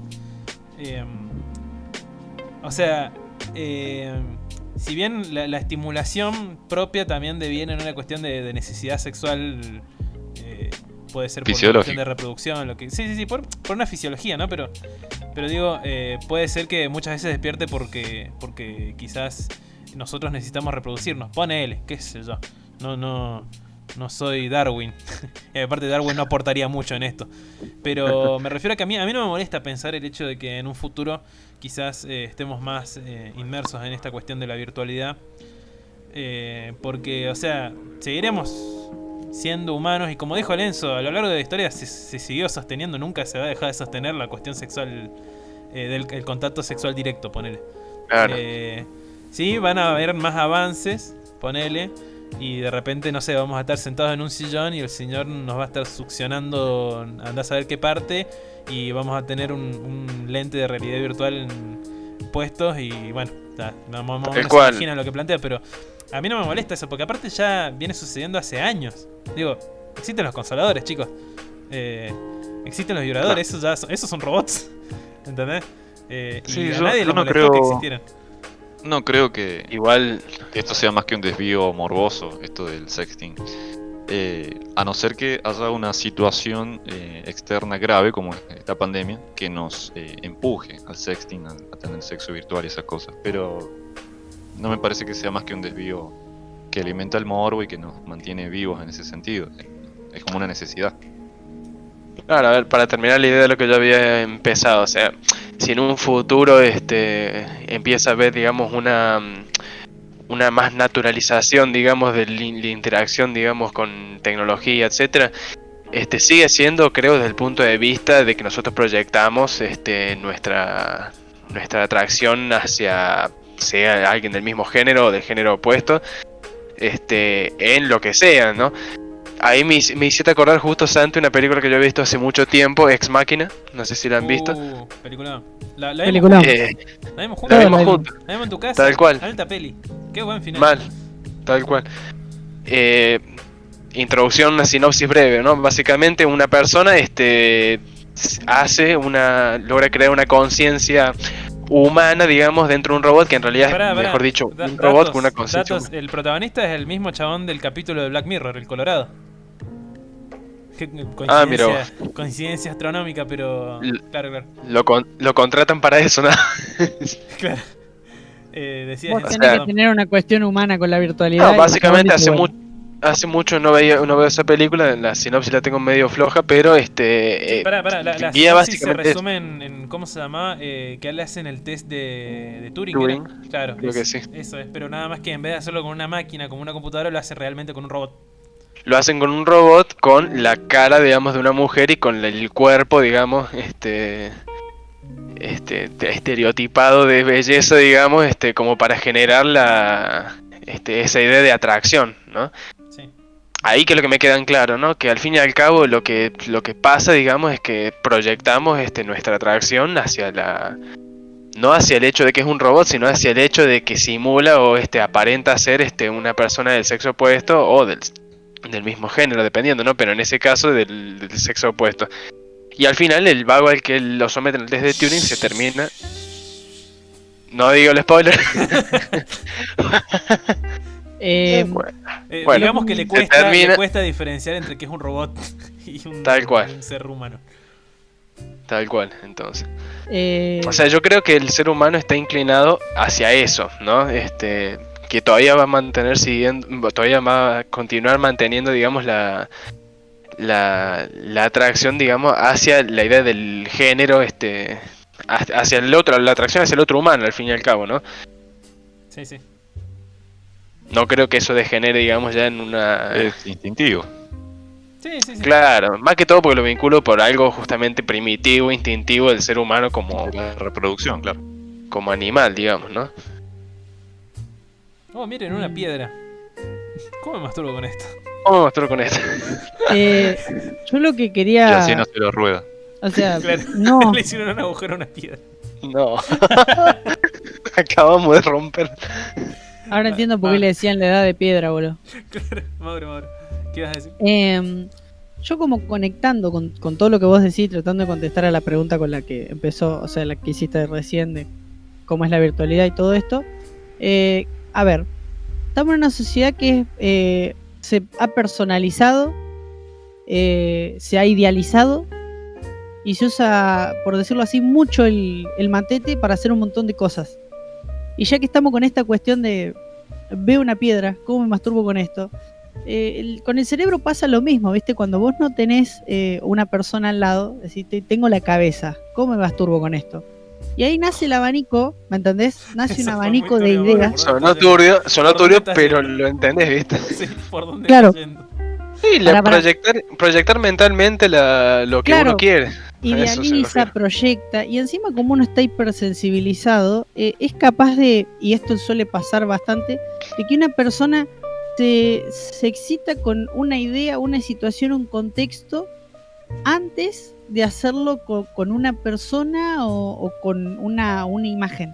o sea, si bien la estimulación propia también deviene en una cuestión de necesidad sexual, puede ser por una Fisiológica. cuestión de reproducción, lo que sí, por una fisiología, ¿no? Pero digo, puede ser que muchas veces despierte porque quizás nosotros necesitamos reproducirnos. Ponele, qué sé yo. No soy Darwin. Y aparte Darwin no aportaría mucho en esto. Pero me refiero a que a mí no me molesta pensar el hecho de que en un futuro quizás estemos más inmersos en esta cuestión de la virtualidad. Porque, o sea, seguiremos siendo humanos y como dijo Lenzo, a lo largo de la historia se siguió sosteniendo, nunca se va a dejar de sostener la cuestión sexual, el contacto sexual directo, ponele. Claro. Sí, van a haber más avances, ponele, y de repente, no sé, vamos a estar sentados en un sillón y el señor nos va a estar succionando, andá a saber qué parte, y vamos a tener un lente de realidad virtual puestos y bueno, no se imaginan lo que plantea, pero a mí no me molesta eso, porque aparte ya viene sucediendo hace años. Digo, existen los consoladores, chicos. Existen los vibradores, esos son robots. ¿Entendés? Sí, y a yo nadie le no molestó creo- que existieran. No creo que Igual, esto sea más que un desvío morboso, esto del sexting. A no ser que haya una situación externa grave como esta pandemia que nos empuje al sexting, a tener sexo virtual y esas cosas. Pero no me parece que sea más que un desvío que alimenta el morbo y que nos mantiene vivos en ese sentido. Es como una necesidad. claro, a ver, para terminar la idea de lo que yo había empezado, o sea, si en un futuro empieza a haber, digamos, una más naturalización, digamos, de la interacción, digamos, con tecnología, etcétera, sigue siendo, creo, desde el punto de vista de que nosotros proyectamos nuestra atracción hacia sea alguien del mismo género o del género opuesto, en lo que sea, ¿no? Ahí me hiciste acordar justo, Santi, una película que yo he visto hace mucho tiempo, Ex Machina, no sé si la han visto. Película. La Película. vimos juntos. La Todo vimos lo juntos, La vimos en tu casa. Tal cual. Alta peli. Qué buen final. mal, tal cual. Introducción, una sinopsis breve, ¿no? Básicamente una persona logra crear una conciencia humana, digamos, dentro de un robot que en realidad Pará, es, pará. mejor dicho, Da- un robot datos, con una conciencia datos. El protagonista es el mismo chabón del capítulo de Black Mirror, el Colorado. Qué Ah, mira coincidencia astronómica, pero... Claro. Lo contratan para eso, ¿no? Claro. Decías Vos eso, tenés que perdón. tener una cuestión humana con la virtualidad. No, básicamente y bueno, hace mucho no veo esa película, la sinopsis la tengo medio floja, pero Pará, la guía sinopsis se básicamente resume en ¿cómo se llama? Que le hacen el test de Turing. Turing, ¿era? Claro, creo que sí. Eso es, pero nada más que en vez de hacerlo con una máquina, como una computadora, lo hace realmente con un robot. Lo hacen con un robot con la cara, digamos, de una mujer y con el cuerpo, digamos, estereotipado de belleza, digamos, como para generar esa idea de atracción, ¿no? Sí. Ahí que es lo que me queda en claro, ¿no? Que al fin y al cabo lo que pasa, digamos, es que proyectamos nuestra atracción hacia no hacia el hecho de que es un robot, sino hacia el hecho de que simula o aparenta ser una persona del sexo opuesto o del mismo género, dependiendo, ¿no? Pero en ese caso del sexo opuesto. Y al final el vago al que lo someten al test de Turing se termina... No digo el spoiler. Bueno, digamos que le se termina- le cuesta diferenciar entre que es un robot y Tal cual. un ser humano. Tal cual, entonces. eh, O sea, yo creo que el ser humano está inclinado hacia eso, ¿no? Que todavía va a mantener todavía va a continuar manteniendo, digamos, la atracción, digamos, hacia la idea del género, hacia el otro, la atracción hacia el otro humano, al fin y al cabo, ¿no? Sí, sí. No creo que eso degenere, digamos, ya en una... Es instintivo. Sí. Claro, más que todo porque lo vinculo por algo justamente primitivo, instintivo del ser humano La reproducción, claro. como animal, digamos, ¿no? Oh, miren, una piedra. ¿Cómo me masturbo con esto? ¿Cómo me masturbo con esto? Yo lo que Y quería. así no se lo rueda. O sea, Claro. no. Le hicieron un agujero a una piedra. No. Acabamos de romper. Ahora entiendo por qué le decían la edad de piedra, boludo. Claro, Mauro. ¿Qué vas a decir? Yo como conectando con todo lo que vos decís, tratando de contestar a la pregunta con la que empezó, o sea, la que hiciste recién de cómo es la virtualidad y todo esto. A ver, estamos en una sociedad que se ha personalizado, se ha idealizado y se usa, por decirlo así, mucho el matete para hacer un montón de cosas. Y ya que estamos con esta cuestión de veo una piedra, ¿cómo me masturbo con esto? Con el cerebro pasa lo mismo, ¿viste? Cuando vos no tenés una persona al lado, decís, tengo la cabeza, ¿cómo me masturbo con esto? Y ahí nace el abanico, ¿me entendés? Nace un Eso fue abanico muy de turbio, ideas. Sonó ¿Por dónde turbio, estás pero yendo? lo entendés, ¿viste? Sí, ¿por dónde Claro. estás yendo? Sí, Pará. proyectar mentalmente lo que Claro. uno quiere. Eso se Idealiza, refiere. proyecta, y encima como uno está hipersensibilizado, es capaz de, y esto suele pasar bastante, de que una persona se excita con una idea, una situación, un contexto, antes de hacerlo con una persona o con una imagen.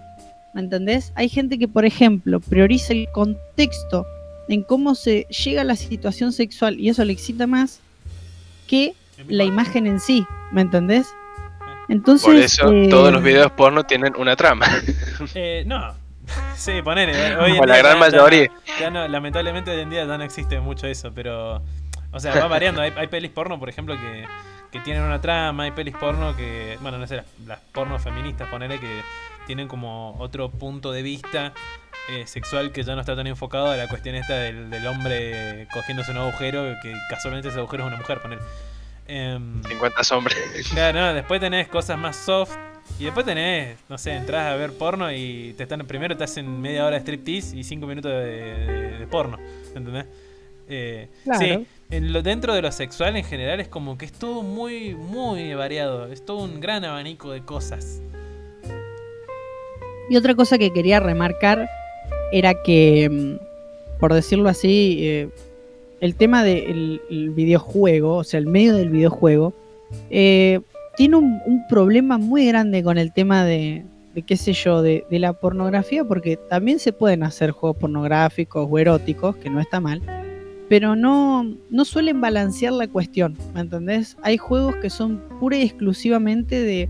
¿Me entendés? Hay gente que, por ejemplo, prioriza el contexto en cómo se llega a la situación sexual y eso le excita más que la imagen en sí, ¿me entendés? Entonces, Por eso todos los videos porno tienen una trama. No. Sí, ponele. Hoy en O la día gran mayoría. ya no, lamentablemente hoy en día ya no existe mucho eso, pero... O sea, va variando. Hay pelis porno, por ejemplo, que tienen una trama. Hay pelis porno que... Bueno, no sé, las porno feministas, ponele, que tienen como otro punto de vista sexual que ya no está tan enfocado a la cuestión esta del hombre cogiéndose un agujero, que casualmente ese agujero es una mujer, ponele. 50 sombras. Claro, no, después tenés cosas más soft. Y después tenés, no sé, entras a ver porno y primero te hacen media hora de striptease y 5 minutos de porno, ¿entendés? Claro. Sí, dentro de lo sexual en general es como que es todo muy, muy variado. Es todo un gran abanico de cosas. Y otra cosa que quería remarcar era que, por decirlo así, el tema del videojuego, o sea, el medio del videojuego, tiene un problema muy grande con el tema de qué sé yo, de la pornografía, porque también se pueden hacer juegos pornográficos o eróticos, que no está mal, pero no suelen balancear la cuestión, ¿me entendés? Hay juegos que son pura y exclusivamente de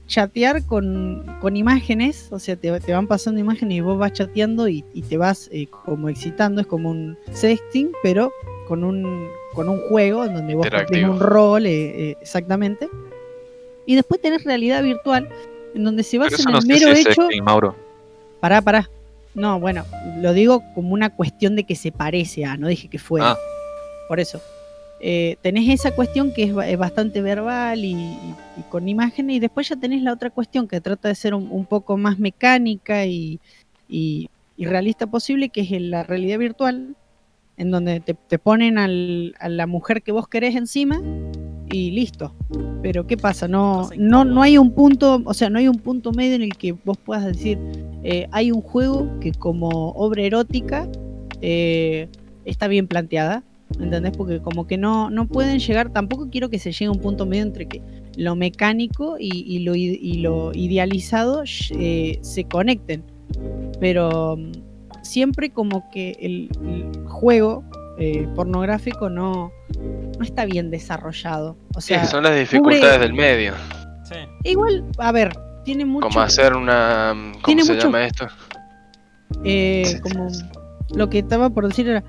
chatear con imágenes, o sea, te van pasando imágenes y vos vas chateando y te vas como excitando, es como un sexting, pero con un juego en donde vos cumplís un rol, exactamente. Y después tenés realidad virtual, en donde se basa en el mero hecho... Sexting, Mauro. Pará. No, bueno, lo digo como una cuestión de que se parece a, no dije que fuera. Por eso. Tenés esa cuestión que es bastante verbal y con imágenes, y después ya tenés la otra cuestión que trata de ser un poco más mecánica y realista posible, que es la realidad virtual, en donde te ponen a la mujer que vos querés encima y listo. Pero ¿qué pasa? No hay un punto, o sea, no hay un punto medio en el que vos puedas decir, hay un juego que como obra erótica está bien planteada, ¿entendés? Porque como que no pueden llegar, tampoco quiero que se llegue a un punto medio entre que lo mecánico y lo idealizado se conecten, pero siempre como que el juego pornográfico no está bien desarrollado. O sea, son las dificultades del medio. Sí. Igual, a ver, tiene mucho... Como hacer una... ¿Cómo se llama esto? Como lo que estaba por decir era,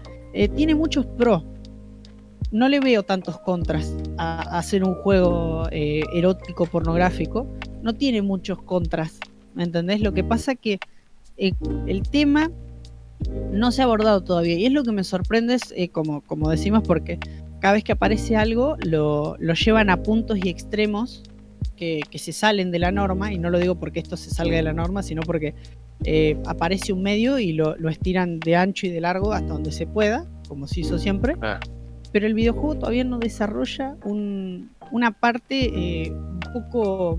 tiene muchos pros. No le veo tantos contras a hacer un juego erótico pornográfico. No tiene muchos contras, ¿me entendés? Lo que pasa que el tema no se ha abordado todavía, y es lo que me sorprende, es como decimos, porque cada vez que aparece algo lo llevan a puntos y extremos que se salen de la norma, y no lo digo porque esto se salga de la norma, sino porque aparece un medio y lo estiran de ancho y de largo hasta donde se pueda, como se hizo siempre. pero el videojuego todavía no desarrolla una parte un poco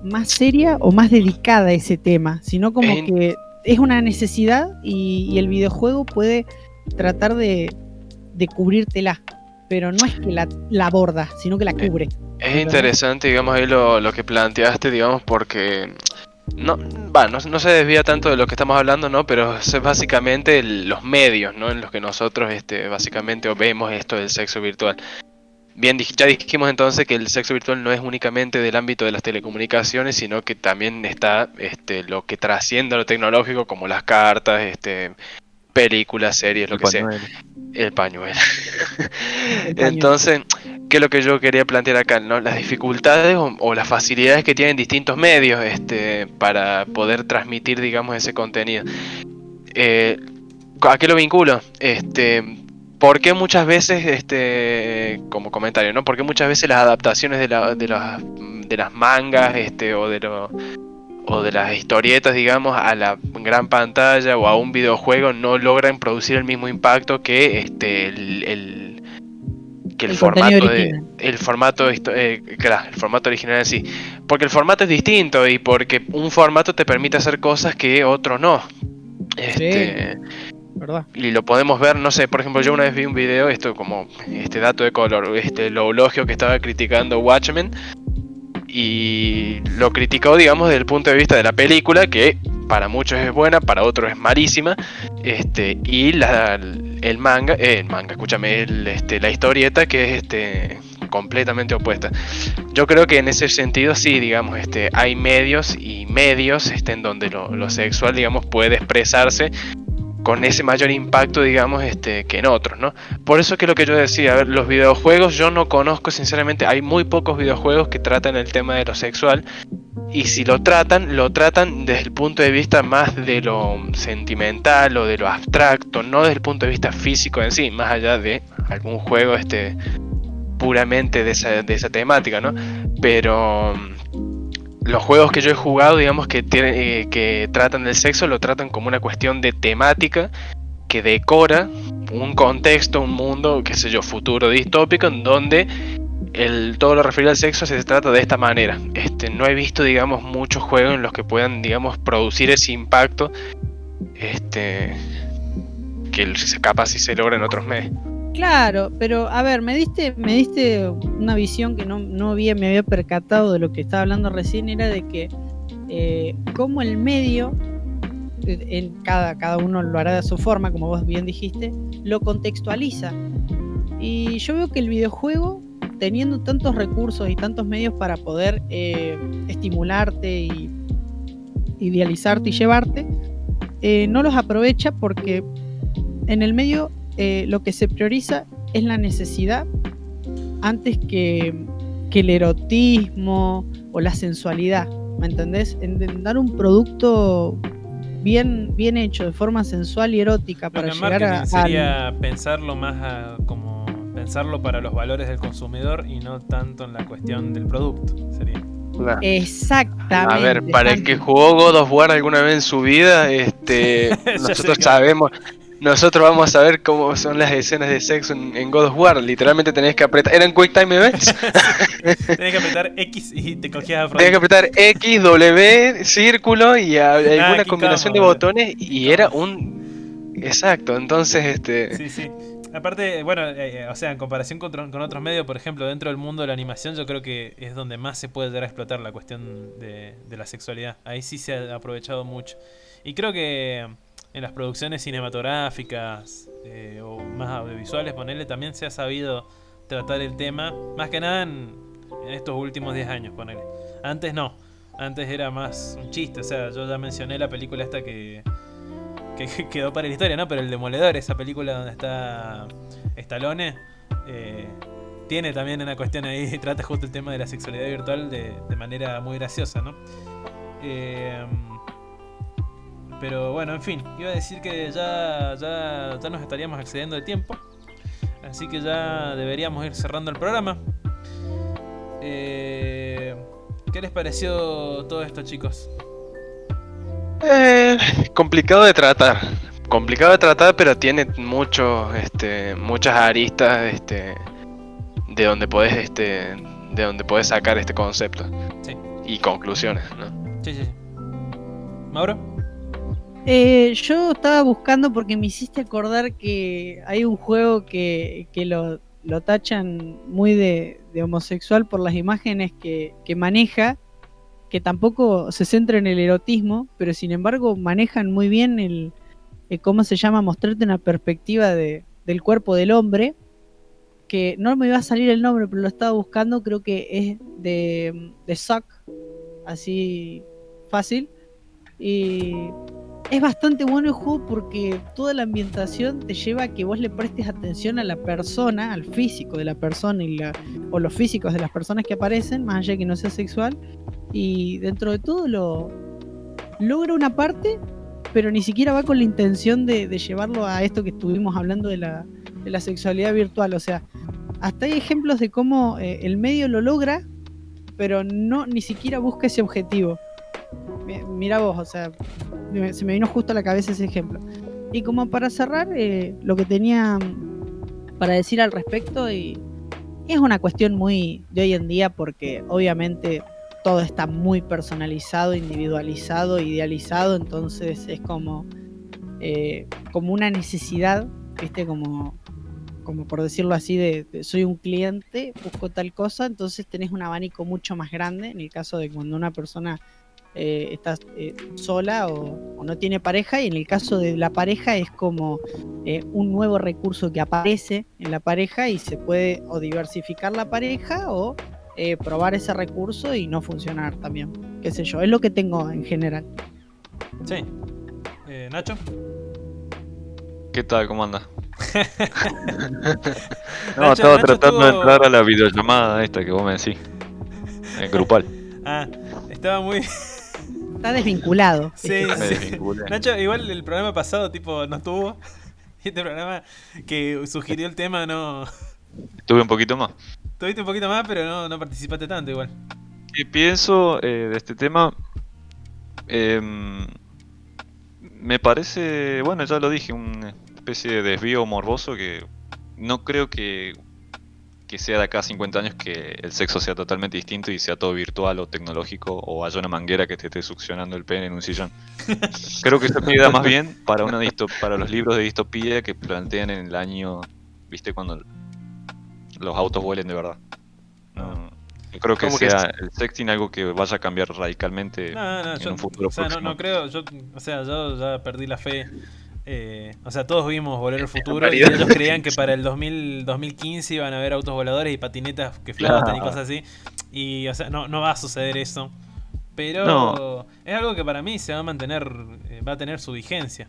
más seria o más dedicada a ese tema, sino como que es una necesidad y el videojuego puede tratar de cubrírtela, pero no es que la aborda, sino que la cubre. Es interesante, digamos, ahí lo que planteaste, digamos, porque no se desvía tanto de lo que estamos hablando, ¿no? Pero es básicamente los medios, ¿no? En los que nosotros básicamente vemos esto del sexo virtual. Bien, ya dijimos entonces que el sexo virtual no es únicamente del ámbito de las telecomunicaciones, sino que también está lo que trasciende a lo tecnológico, como las cartas, películas, series, lo que sea. El pañuelo. Entonces, ¿qué es lo que yo quería plantear acá, ¿no? Las dificultades o las facilidades que tienen distintos medios para poder transmitir, digamos, ese contenido. ¿A qué lo vinculo? ¿Por qué muchas veces, como comentario, ¿no? ¿Por qué muchas veces las adaptaciones de las mangas, o de las historietas, digamos, a la gran pantalla o a un videojuego no logran producir el mismo impacto que el formato el formato original en sí? Porque el formato es distinto y porque un formato te permite hacer cosas que otro no. ¿Verdad? Y lo podemos ver, no sé, por ejemplo, yo una vez vi un video, esto como dato de color, el eulogio que estaba criticando Watchmen, y lo criticó, digamos, desde el punto de vista de la película, que para muchos es buena, para otros es malísima, y el manga, escúchame, la historieta, que es completamente opuesta. Yo creo que en ese sentido sí, digamos, hay medios y medios en donde lo sexual, digamos, puede expresarse con ese mayor impacto, digamos, que en otros, ¿no? Por eso que lo que yo decía, a ver, los videojuegos yo no conozco, sinceramente, hay muy pocos videojuegos que tratan el tema de lo sexual, y si lo tratan desde el punto de vista más de lo sentimental o de lo abstracto, no desde el punto de vista físico en sí, más allá de algún juego puramente de esa temática, ¿no? Pero los juegos que yo he jugado, digamos, que tratan del sexo, lo tratan como una cuestión de temática que decora un contexto, un mundo, qué sé yo, futuro distópico, en donde todo lo referido al sexo se trata de esta manera. No he visto, digamos, muchos juegos en los que puedan, digamos, producir ese impacto, que capaz si se logra en otros medios. Claro, pero a ver, me diste una visión que no me había percatado de lo que estaba hablando recién, era de que como el medio, cada uno lo hará de su forma, como vos bien dijiste, lo contextualiza. Y yo veo que el videojuego, teniendo tantos recursos y tantos medios para poder estimularte y idealizarte y llevarte, no los aprovecha, porque en el medio lo que se prioriza es la necesidad antes que el erotismo o la sensualidad, ¿me entendés? En dar un producto bien hecho, de forma sensual y erótica, para llegar a... Sería pensarlo más como pensarlo para los valores del consumidor y no tanto en la cuestión del producto, sería. Claro. Exactamente. A ver, para el que jugó God of War alguna vez en su vida, nosotros vamos a saber cómo son las escenas de sexo en God of War. Literalmente tenés que apretar. ¿Eran Quick Time Events? Tenés que apretar X y te cogías a frente. Tenés que apretar X, W, círculo y alguna combinación de botones. Y era un. Exacto, entonces Sí. Aparte, bueno, o sea, en comparación con otros medios, por ejemplo, dentro del mundo de la animación, yo creo que es donde más se puede llegar a explotar la cuestión de la sexualidad. Ahí sí se ha aprovechado mucho. Y creo que en las producciones cinematográficas o más audiovisuales, ponele, también se ha sabido tratar el tema, más que nada en estos últimos 10 años, ponele. Antes no, antes era más un chiste, o sea, yo ya mencioné la película esta que quedó para la historia, ¿no? Pero El Demoledor, esa película donde está Stallone, tiene también una cuestión ahí, trata justo el tema de la sexualidad virtual de manera muy graciosa, ¿no? Pero bueno, en fin, iba a decir que ya nos estaríamos excediendo de tiempo, así que ya deberíamos ir cerrando el programa. ¿Qué les pareció todo esto, chicos? Complicado de tratar, complicado de tratar, pero tiene muchas aristas de donde podés sacar este concepto. Sí. Y conclusiones, ¿no? Sí. ¿Mauro? Yo estaba buscando porque me hiciste acordar que hay un juego que lo tachan muy de homosexual por las imágenes que maneja, que tampoco se centra en el erotismo, pero sin embargo manejan muy bien el ¿cómo se llama? Mostrarte una perspectiva del cuerpo del hombre, que no me iba a salir el nombre, pero lo estaba buscando, creo que es de Suck, así fácil, y es bastante bueno el juego porque toda la ambientación te lleva a que vos le prestes atención a la persona, al físico de la persona o los físicos de las personas que aparecen, más allá de que no sea sexual, y dentro de todo logra una parte, pero ni siquiera va con la intención de llevarlo a esto que estuvimos hablando de la sexualidad virtual. O sea, hasta hay ejemplos de cómo el medio lo logra, pero no ni siquiera busca ese objetivo. Mira vos, o sea, se me vino justo a la cabeza ese ejemplo. Y como para cerrar, lo que tenía para decir al respecto, y es una cuestión muy de hoy en día, porque obviamente todo está muy personalizado, individualizado, idealizado, entonces es como una necesidad, ¿viste? Como por decirlo así, de soy un cliente, busco tal cosa, entonces tenés un abanico mucho más grande, en el caso de cuando una persona está sola o no tiene pareja, y en el caso de la pareja es como un nuevo recurso que aparece en la pareja y se puede o diversificar la pareja o probar ese recurso y no funcionar también, qué sé yo, es lo que tengo en general. Sí. ¿Nacho? ¿Qué tal? ¿Cómo anda? No, Nacho estaba tratando de estuvo- entrar a la videollamada esta que vos me decís. Grupal. Estaba muy... Está desvinculado. Sí, Me sí. desvinculé. Nacho, igual el programa pasado, tipo, no estuvo. Y este programa que sugirió el tema, no... Estuve un poquito más. Tuviste un poquito más, pero no participaste tanto igual. ¿Qué pienso de este tema? Me parece, bueno, ya lo dije, una especie de desvío morboso que no creo que sea de acá a 50 años que el sexo sea totalmente distinto y sea todo virtual o tecnológico o haya una manguera que te esté succionando el pene en un sillón. Creo que eso queda más bien para para los libros de distopía que plantean en el año, ¿viste? Cuando los autos vuelen de verdad. No creo que ¿Cómo que sea el sexting algo que vaya a cambiar radicalmente No, en yo, un futuro o sea, próximo. no creo, yo ya perdí la fe. O sea, todos vimos Volver al Futuro y Variedad. ellos creían que para el 2015 iban a haber autos voladores y patinetas que flotan y cosas así. Y, o sea, no va a suceder eso. Pero No. es algo que para mí se va a mantener, va a tener su vigencia.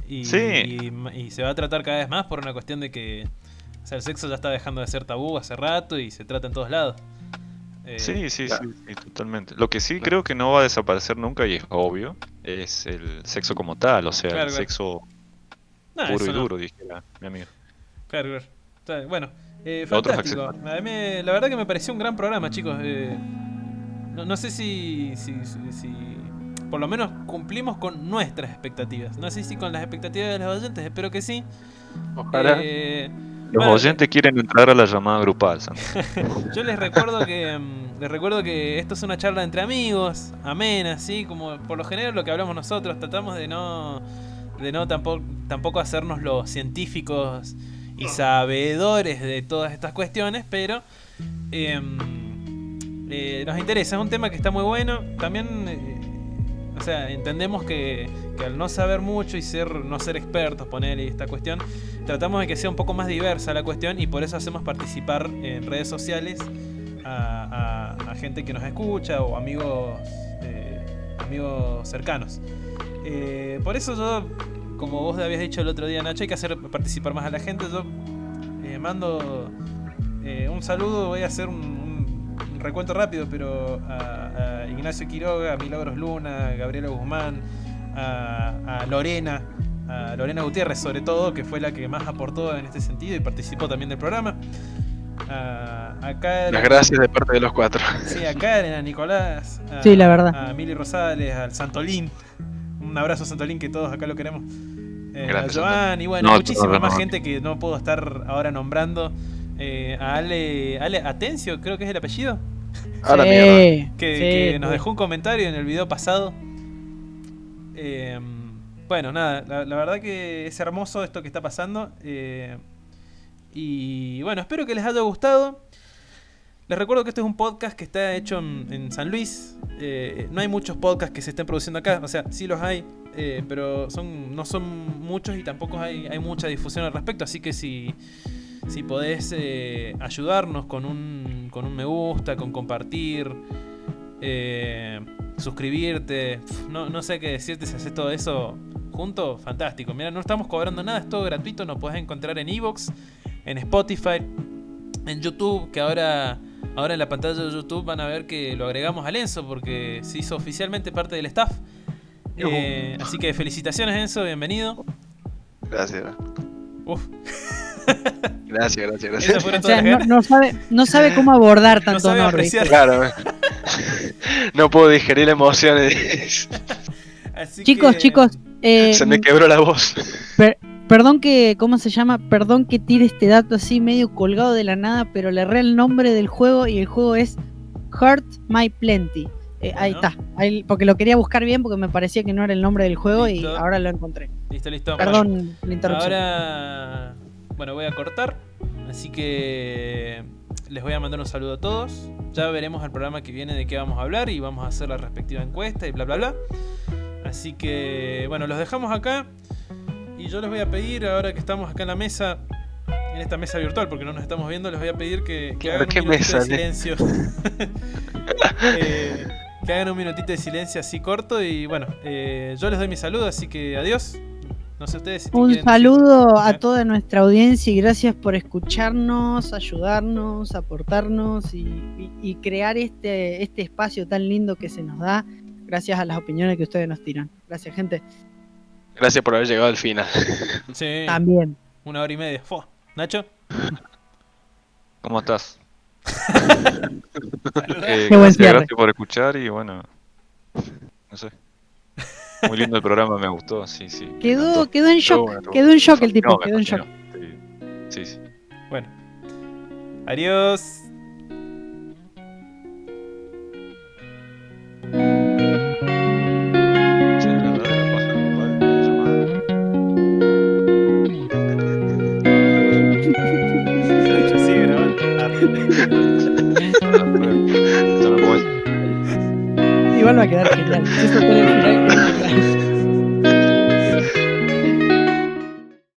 Y, Sí. y se va a tratar cada vez más por una cuestión de que, o sea, el sexo ya está dejando de ser tabú hace rato y se trata en todos lados. Sí, claro. sí, totalmente. Lo que sí creo que no va a desaparecer nunca, y es obvio, es el sexo como tal, o sea, Claro, el claro. sexo No, puro y eso no. duro, dijera mi amigo. Claro. O sea, bueno, Lo otro es fantástico. A mí la verdad que me pareció un gran programa, chicos. No sé si por lo menos cumplimos con nuestras expectativas. No sé si con las expectativas de los oyentes, espero que sí. Ojalá. Los Bueno, oyentes quieren entrar a la llamada grupal, Sam. yo les recuerdo que esto es una charla entre amigos, amena, ¿sí? Como por lo general lo que hablamos nosotros, tratamos de no tampoco hacernos los científicos y sabedores de todas estas cuestiones, pero nos interesa, es un tema que está muy bueno. También, o sea, entendemos que al no saber mucho y no ser expertos, ponerle esta cuestión, tratamos de que sea un poco más diversa la cuestión y por eso hacemos participar en redes sociales a gente que nos escucha o amigos cercanos. Por eso yo, como vos habías dicho el otro día, Nacho, hay que hacer participar más a la gente. Yo mando un saludo, voy a hacer un recuento rápido, pero a Ignacio Quiroga, a Milagros Luna, a Gabriela Guzmán, a Lorena Gutiérrez sobre todo, que fue la que más aportó en este sentido y participó también del programa. Las gracias de parte de los cuatro. Sí, a Karen, a Nicolás, Sí, la verdad. a Mili Rosales, al Santolín. Un abrazo, Santolín, que todos acá lo queremos. A Grande Joan y bueno, No, muchísima no, más no. gente que no puedo estar ahora nombrando. A Ale Atencio, creo que es el apellido. A la mierda. Que nos dejó un comentario en el video pasado. Bueno, nada, la verdad que es hermoso esto que está pasando. Y bueno, espero que les haya gustado. Les recuerdo que este es un podcast que está hecho en San Luis. No hay muchos podcasts que se estén produciendo acá. O sea, sí los hay, pero no son muchos y tampoco hay mucha difusión al respecto. Así que si podés ayudarnos con un me gusta, con compartir, suscribirte, no sé qué decirte, si haces todo eso junto, fantástico. Mira, no estamos cobrando nada, es todo gratuito. Nos podés encontrar en Evox, en Spotify, en YouTube, que ahora en la pantalla de YouTube van a ver que lo agregamos a Enzo porque se hizo oficialmente parte del staff. Así que felicitaciones, Enzo, bienvenido. Gracias. Uf. Gracias. Esas fueron O sea, todas las no sabe cómo abordar No tanto sabe honor, ¿viste? apreciar. Claro. No puedo digerir la emoción. Así Chicos, que- Se me quebró la voz. Perdón que, ¿cómo se llama? Perdón que tire este dato así medio colgado de la nada, pero le erré el nombre del juego y el juego es Heart My Plenty. Ahí Bueno. está, porque lo quería buscar bien porque me parecía que no era el nombre del juego Listo. y ahora lo encontré. Listo. Perdón la interrupción. Ahora, bueno, voy a cortar. Así que les voy a mandar un saludo a todos. Ya veremos el programa que viene de qué vamos a hablar y vamos a hacer la respectiva encuesta y bla bla bla. Así que, bueno, los dejamos acá. Y yo les voy a pedir, ahora que estamos acá en la mesa, en esta mesa virtual, porque no nos estamos viendo, les voy a pedir que Claro, hagan ¿qué un minutito de mesa, silencio. Que hagan un minutito de silencio así corto. Y bueno, yo les doy mi saludo, así que adiós. No sé ustedes si Un quieren saludo decir- a toda nuestra audiencia y gracias por escucharnos, ayudarnos, aportarnos y crear este espacio tan lindo que se nos da gracias a las opiniones que ustedes nos tiran. Gracias, gente. Gracias por haber llegado al final. Sí, También. 1 hora y media. Fua. Nacho. ¿Cómo estás? Qué buen cierre. Gracias por escuchar y bueno, no sé. Muy lindo el programa, me gustó, sí. me Quedó encantó. en Estuvo shock. bueno, estuvo Quedó en shock el No, tipo, me quedó en fascinó. shock. Sí. Bueno. Adiós. Che, la verdadera paja, compadre, llamada. Nacho sigue grabando. Ya me voy. Igual va a quedar genial. Eso fue el final.